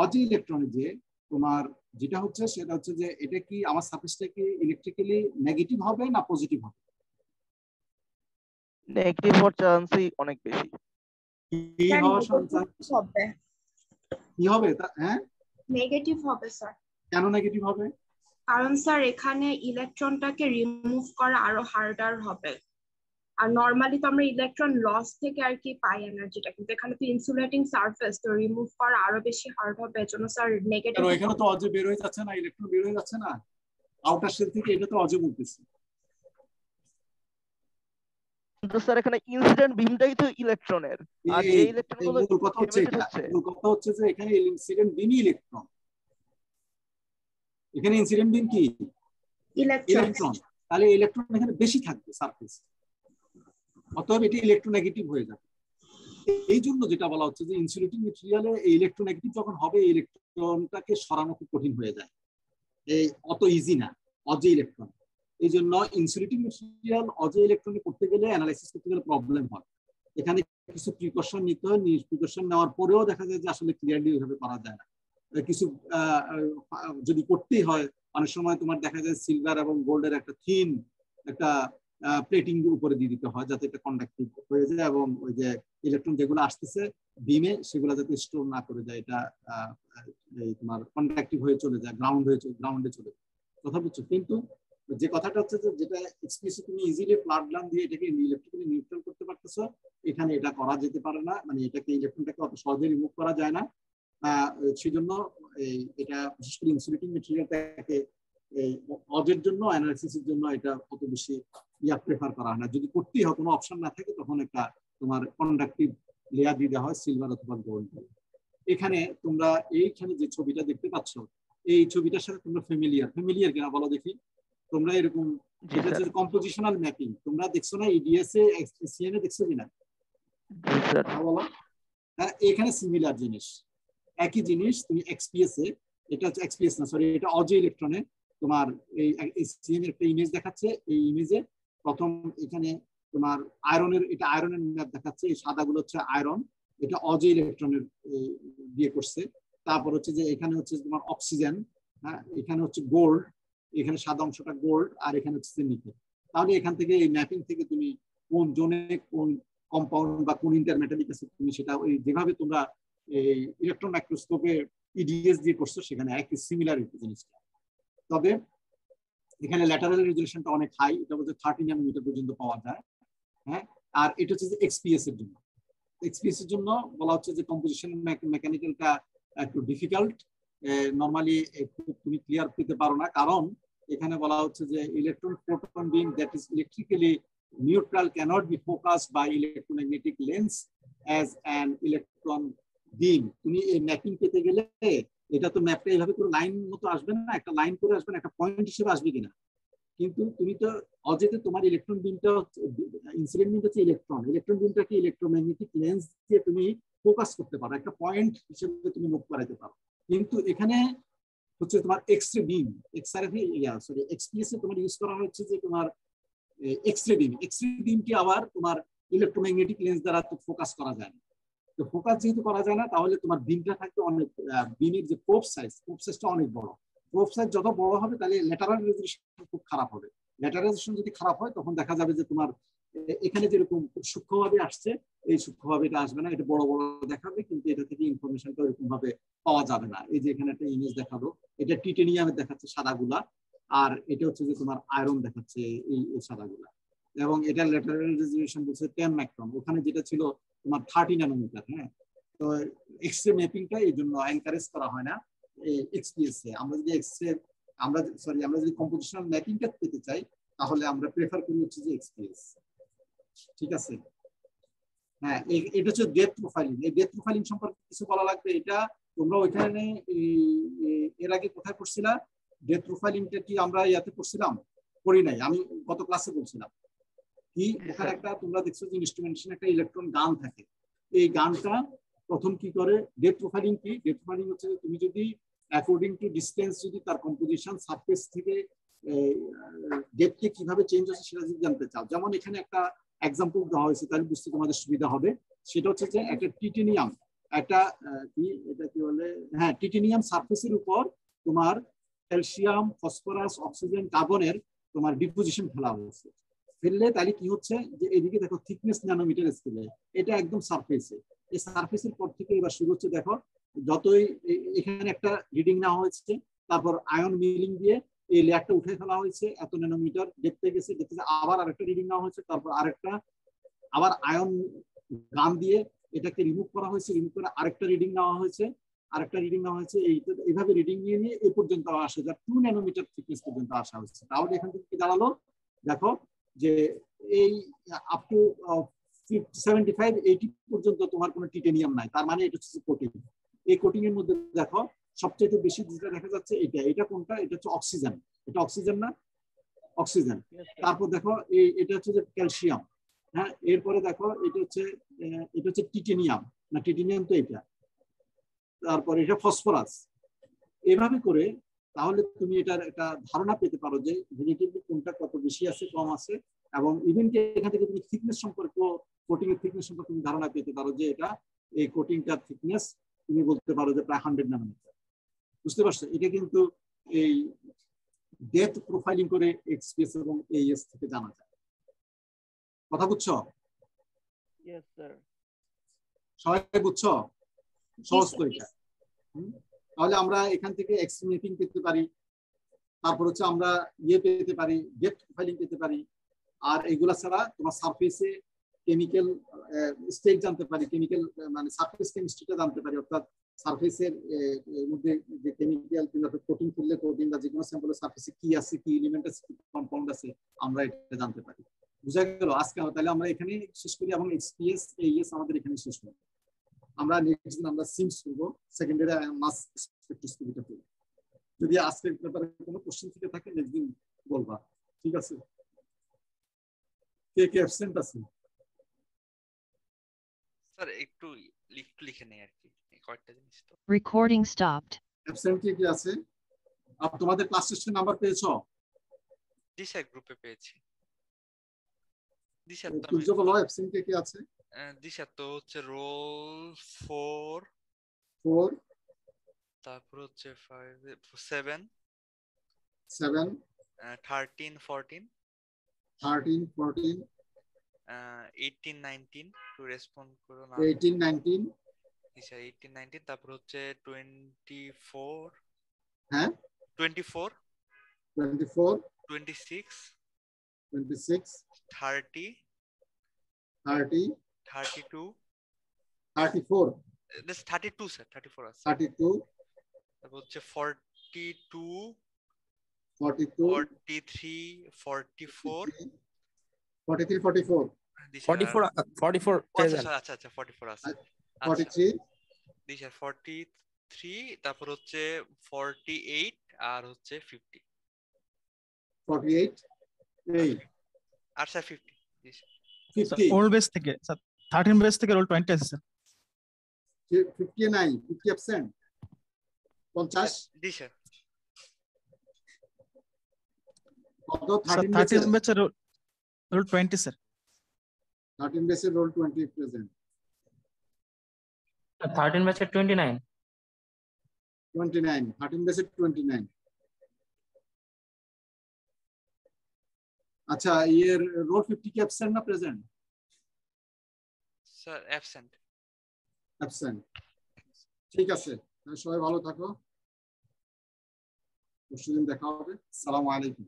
অজে ইলেকট্রনে যে তোমার যেটা হচ্ছে সেটা হচ্ছে যে এটা কি আমার সারফেসটা কি ইলেকট্রিক্যালি নেগেটিভ হবে না পজিটিভ হবে? নেগেটিভ হওয়ার চান্সই অনেক বেশি। কি হওয়ার চান্স হবে? কি হবে? হ্যাঁ, নেগেটিভ হবে স্যার। কেন নেগেটিভ হবে? কারণ স্যার এখানে ইলেকট্রনটাকে রিমুভ করা আরো হার্ডার হবে। আর নরমালি তো আমরা ইলেকট্রন লস থেকে আর কি পাই এনার্জিটা, কিন্তু এখানে তো ইনসুলেটিং সারফেস, তো রিমুভ করা আরো বেশি হার্ড হবে। এজন্য স্যার নেগেটিভ। এখানে তো অজে বের হয়ে যাচ্ছে না, ইলেকট্রন বের হয়ে যাচ্ছে না আউটার শেল থেকে, এটা তো অজে বলতেছি। কিন্তু স্যার এখানে ইনসিডেন্ট বিমটাই তো ইলেকট্রনের, আর যে ইলেকট্রনগুলো মূল কথা হচ্ছে এটা, মূল কথা হচ্ছে যে এখানে ইনসিডেন্ট বিমই ইলেকট্রন। এখানে ইনসিডেন্ট বিম কি? ইলেকট্রন। তাহলে ইলেকট্রন এখানে বেশি থাকবে সারফেস, অতএব এটি ইলেকট্রোনেগেটিভ হয়ে যাবে। এই জন্য যেটা বলা হচ্ছে যে ইনসুলেটিং মেটেরিয়ালে এই ইলেকট্রোনেগেটিভ যখন হবে, ইলেকট্রনটাকে সরানো খুব কঠিন হয়ে যায়, এই অত ইজি না অজে ইলেকট্রন। এই জন্য ইনসুলেটিং মেটেরিয়াল অজে ইলেকট্রনে করতে গেলে, অ্যানালাইসিস করতে গেলে প্রবলেম হয়। এখানে কিছু প্রিকশন নিতে হয়, প্রিকশন নেওয়ার পরেও দেখা যায় যে আসলে ক্লিয়ারলি ওইভাবে করা যায় না। কিছু যদি করতেই হয়, অনেক সময় তোমার দেখা যায় সিলভার এবং গোল্ডের একটা থিন একটা প্লেটিং উপরে দিয়ে দিতে হয় যাতে এটা কন্ডাক্টিভ হয়ে যায়, এবং ওই যে ইলেকট্রন যেগুলো আসতেছে বিমে সেগুলো যাতে স্টোর না করে যায়, এটা তোমার কন্ডাক্টিভ হয়ে চলে যায়, গ্রাউন্ডে চলে যায়। কথা বুঝছো? কিন্তু যে কথাটা হচ্ছে যে যেটা এক্সপিএসি তুমি ইজিলি প্লাগ লাইন দিয়ে এটাকে ইলেকট্রিক্যালি নিউট্রাল করতে পারতেছো, এখানে এটা করা যেতে পারে না, মানে এটাকে ইলেকট্রনটাকে অত সহজে রিমুভ করা যায় না। সেজন্য এটা বিশেষ করে ইনসুলেটিং মেটেরিয়ালটাকে এই অজের জন্য অ্যানালাইসিসের জন্য এটা অত বেশি প্রেফার করা হয় না। যদি করতেই হয় কোনো অপশন না থাকে তখন একটা তোমার কন্ডাক্টিভ লেয়ার দিয়ে দেওয়া হয় সিলভার অথবা গোল্ড। এখানে তোমরা এইখানে যে ছবিটা দেখতে পাচ্ছ এই ছবিটার সাথে তোমরা ফ্যামিলিয়ার কিনা বলো দেখি। তোমরা এরকম যেটা হচ্ছে কম্পোজিশনাল ম্যাপিং তোমরা দেখছো না ইডিএস এ এসসিএন এ দেখছো কিনা বলো? এখানে সিমিলার জিনিস, একই জিনিস তুমি এক্সপিএস এ, এটা হচ্ছে এক্সপিএস না সরি এটা অজে ইলেকট্রনে তোমার এই এসসিএন এর একটা ইমেজ দেখাচ্ছে। এই ইমেজে প্রথম এখানে তোমার আয়রনের, এটা আয়রনের ম্যাপ দেখাচ্ছে, এই সাদাগুলো হচ্ছে আয়রন, এটা অজে ইলেকট্রনের দিয়ে করছে। তারপর হচ্ছে যে এখানে হচ্ছে তোমার অক্সিজেন, হ্যাঁ এখানে হচ্ছে গোল্ড, এখানে সাদা অংশটা গোল্ড আর এখানে হচ্ছে নিকেল। তাহলে এখান থেকে এই ম্যাপিং থেকে তুমি কোন জোনে কোন কম্পাউন্ড বা কোন ইন্টারমেটালিক আছে তুমি সেটা ওই যেভাবে তোমরা এই ইলেকট্রন মাইক্রোস্কোপে ইডিএস দিয়ে করছো সেখানে একই সিমিলার জিনিসটা। তবে এখানে ল্যাটারাল রেজোলিউশনটা অনেক হাই, এটা বলতে 30 ন্যানোমিটার পর্যন্ত পাওয়া যায়। হ্যাঁ আর এটা হচ্ছে যে এক্সপিএস এর জন্য, এক্সপিএস এর জন্য বলা হচ্ছে যে কম্পোজিশন মেকানিক্যালটা একটু ডিফিকাল্ট, নরমালি তুমি ক্লিয়ার পেতে পারো না, কারণ এখানে বলা হচ্ছে যে electron proton beam that is electrically neutral cannot be focused by electromagnetic lens as an electron beam. তুমি এই ম্যাপিং পেতে গেলে এটা তো ম্যাপটা এইভাবে করে লাইন মতো আসবে না, একটা লাইন করে আসবে না, একটা পয়েন্ট হিসেবে আসবে কিনা। কিন্তু তুমি তো অজেতে তোমার ইলেকট্রন বিমটা ইনসিডেন্ট বিমটা হচ্ছে ইলেকট্রন বিমটাকে ইলেকট্রোম্যাগনেটিক লেন্স দিয়ে তুমি ফোকাস করতে পারো, একটা পয়েন্ট হিসেবে তুমি মুভ করাতে পারো। কিন্তু এখানে হচ্ছে তোমার এক্সরে বিম, এক্সপিএস এ তোমার ইউজ করা হচ্ছে যে তোমার এক্সরে বিমকে আবার তোমার ইলেকট্রোম্যাগনেটিক লেন্স দ্বারা তো ফোকাস করা যায় না। তো ফোকাস যেহেতু করা যায় না তাহলে তোমার বিমটা থাকবে অনেক, বিমের যে প্রোব সাইজটা অনেক বড়। প্রোব সাইজ যত বড় হবে তাহলে ল্যাটারাল রেজোলিউশন খুব খারাপ হবে। ল্যাটারাল রেজোলিউশন যদি খারাপ হয় তখন দেখা যাবে যে তোমার এখানে যেরকম খুব সূক্ষ্মভাবে আসছে এই সূক্ষ্মভাবে এটা আসবে না, এটা বড় বড় দেখাবে কিন্তু এটা থেকে ইনফরমেশনটা ওইরকম ভাবে পাওয়া যাবে না। এই যে এখানে একটা ইমেজ দেখাবো, এটা টিটেনিয়ামের দেখাচ্ছে সাদাগুলা, আর এটা হচ্ছে যে তোমার আয়রন দেখাচ্ছে এই সাদাগুলা, এবং এটা ল্যাটারাল রেজোলিউশন বলছে 10 মাইক্রন, ওখানে যেটা ছিল তোমার 30 ন্যানোমিটার। হ্যাঁ তো এক্সরে ম্যাপিংটা এই জন্য এনকারেজ করা হয় না এক্সপিএস এ। আমরা যদি কম্পোজিশনাল ম্যাপিংটা পেতে চাই তাহলে আমরা প্রেফার করি হচ্ছে যে এক্সপিএস। ঠিক আছে, হ্যাঁ এটা হচ্ছে ডেপথ প্রোফাইলিং। এই ডেপথ প্রোফাইলিং সম্পর্কে কিছু বলা লাগবে। এটা তোমরা ওইখানে এর আগে কোথায় পড়ছিলা? ডেপথ প্রোফাইলিংটা কি আমরা ইয়াতে পড়ছিলাম? পড়ি নাই, আমি গত ক্লাসে বলছিলাম কি ওখানে একটা তোমরা দেখছো যে ইনস্ট্রুমেন্টেশন একটা ইলেকট্রন গান থাকে। এই গানটা প্রথম কি করে, ডেপথ প্রোফাইলিং কি? ডেপথ প্রোফাইলিং হচ্ছে তুমি যদি অ্যাকর্ডিং টু ডিসটেন্স যদি তার কম্পোজিশন সারফেস থেকে ডেপথে কিভাবে চেঞ্জ হচ্ছে সেটা যদি জানতে চাও, যেমন এখানে একটা এক্সাম্পল দেওয়া হয়েছে তাহলে বুঝতে তোমাদের সুবিধা হবে। সেটা হচ্ছে যে একটা টিটেনিয়াম, একটা এটা কি বলে, হ্যাঁ টিটেনিয়াম সারফেসের উপর তোমার ক্যালসিয়াম, ফসফরাস, অক্সিজেন, কার্বনের তোমার ডিপোজিশন ফেলা হয়েছে। ফেললে তাহলে কি হচ্ছে যে এদিকে দেখো থিকনেস ন্যানোমিটার স্কেলে, এটা একদম সারফেসে। এই সারফেসের পর থেকে এবার শুরু হচ্ছে দেখো যতই এখানে একটা রিডিং নেওয়া হয়েছে, তারপর আয়ন মিলিং দিয়ে এই লেয়ারটা উঠে ফেলা হয়েছে, এত ন্যানোমিটার ডেপথে গেছে, আবার আরেকটা রিডিং নেওয়া হয়েছে, তারপর আরেকটা আবার আয়ন গান দিয়ে এটাকে রিমুভ করা হয়েছে, রিমুভ করে আরেকটা রিডিং নেওয়া হয়েছে, এইভাবে রিডিং নিয়ে এই পর্যন্ত আসে, যা 2 ন্যানোমিটার থিকনেস পর্যন্ত আসা হয়েছে। তাহলে এখান থেকে কি দাঁড়ালো দেখো যে এই আপ টু 75-80 পর্যন্ত তোমার কোনো টিটেনিয়াম নাই, তার মানে এটা হচ্ছে কোটিং। এই কোটিং এর মধ্যে দেখো সবচেয়ে বেশি যেটা দেখা যাচ্ছে এটা কোনটা? এটা হচ্ছে অক্সিজেন। এটা অক্সিজেন না? অক্সিজেন। তারপর দেখো এটা হচ্ছে যে ক্যালসিয়াম। হ্যাঁ এরপরে দেখো এটা হচ্ছে টিটেনিয়াম, না টিটেনিয়াম তো এটা, তারপরে এটা ফসফরাস। এভাবে করে তাহলে তুমি এটার একটা ধারণা পেতে পারো যে রিলেটিভলি কোনটা কত বেশি আছে কম আছে, এবং ইভেন কি এখান থেকে তুমি থিকনেস সম্পর্কে, কোটিং এর থিকনেস সম্পর্কে তুমি ধারণা পেতে পারো যে এটা এই কোটিংটার থিকনেস তুমি বলতে পারো যে প্রায় 100 ন্যানোমিটার। বুঝতে পারছো? এটা কিন্তু এই ডেপথ প্রোফাইলিং করে এক্সপিএস এবং এইএস থেকে জানা যায়। কথা বুঝছো? Yes sir. সবাই বুঝছো? সহজ তো এটা। তাহলে আমরা এখান থেকে এক্সরে ম্যাপিং পেতে পারি, তারপর হচ্ছে আমরা ইয়ে পেতে পারি, গেট ফাইলিং পেতে পারি। আর এগুলা ছাড়া তোমার সারফেসে কেমিক্যাল স্টেট জানতে পারি, কেমিক্যাল মানে সারফেস কেমিস্ট্রিটা জানতে পারি, অর্থাৎ সারফেসের মধ্যে যে কেমিক্যাল কিংবা প্রোটিন খুললে প্রোটিন বা যে কোনো স্যাম্পলের সারফেসে কি আছে, কি এলিমেন্ট আছে, কি কম্পাউন্ড আছে, আমরা এটা জানতে পারি। বুঝা গেল? আজকে তাহলে আমরা এখানে শেষ করি এবং এক্সপিএস এইএস আমাদের এখানে শেষ হবে। আমরা নেক্সট দিন আমরা সিমস করব, সেকেন্ডারি মাস স্পেকট্রোস্কোপিটা করব। যদি আজকের ব্যাপারে কোনো কোশ্চেন থেকে থাকে নেক্সট দিন বলবা, ঠিক আছে? কে কে অ্যাবসেন্ট আছে? স্যার একটু লিখে নেই আর কি কয়েকটা জিনিস তো। Recording stopped. অ্যাবসেন্ট কে কে আছে? আর তোমাদের ক্লাস টেস্টের নাম্বার পেয়েছো? জি স্যার গ্রুপে পেয়েছি। জি স্যার তো তুই বলো অ্যাবসেন্ট কে কে আছে? জি স্যার তো হচ্ছে রোল 4 তারপর হচ্ছে 5 7 13 14 18 19 টু রেসপন্ড করো না 18 19 জি স্যার 18 19 তারপর হচ্ছে 24 হ্যাঁ 24 26 30 32 this 32 স্যার 34 আছে 32 তারপর হচ্ছে 42 42 43 44 44 44 আচ্ছা 44 আছে 43 জি স্যার 43 তারপর হচ্ছে 48 আর হচ্ছে 50 48 এই আর স্যার 50 জি স্যার 50 ওল্ড বেস থেকে স্যার 13 বেস থেকে রোল 20 আছে স্যার 59 50% 50 জি স্যার কত 13 বেসের রোল 20 স্যার 13 বেসের রোল 20 প্রেজেন্ট 13 বেসের 29 13 বেসের 29 আচ্ছা এর রোল 50 কি অ্যাবসেন্ট না প্রেজেন্ট? স্যার অ্যাবসেন্ট ঠিক আছে, সবাই ভালো থাকো, পরশুদিন দেখা হবে। আসসালামু আলাইকুম।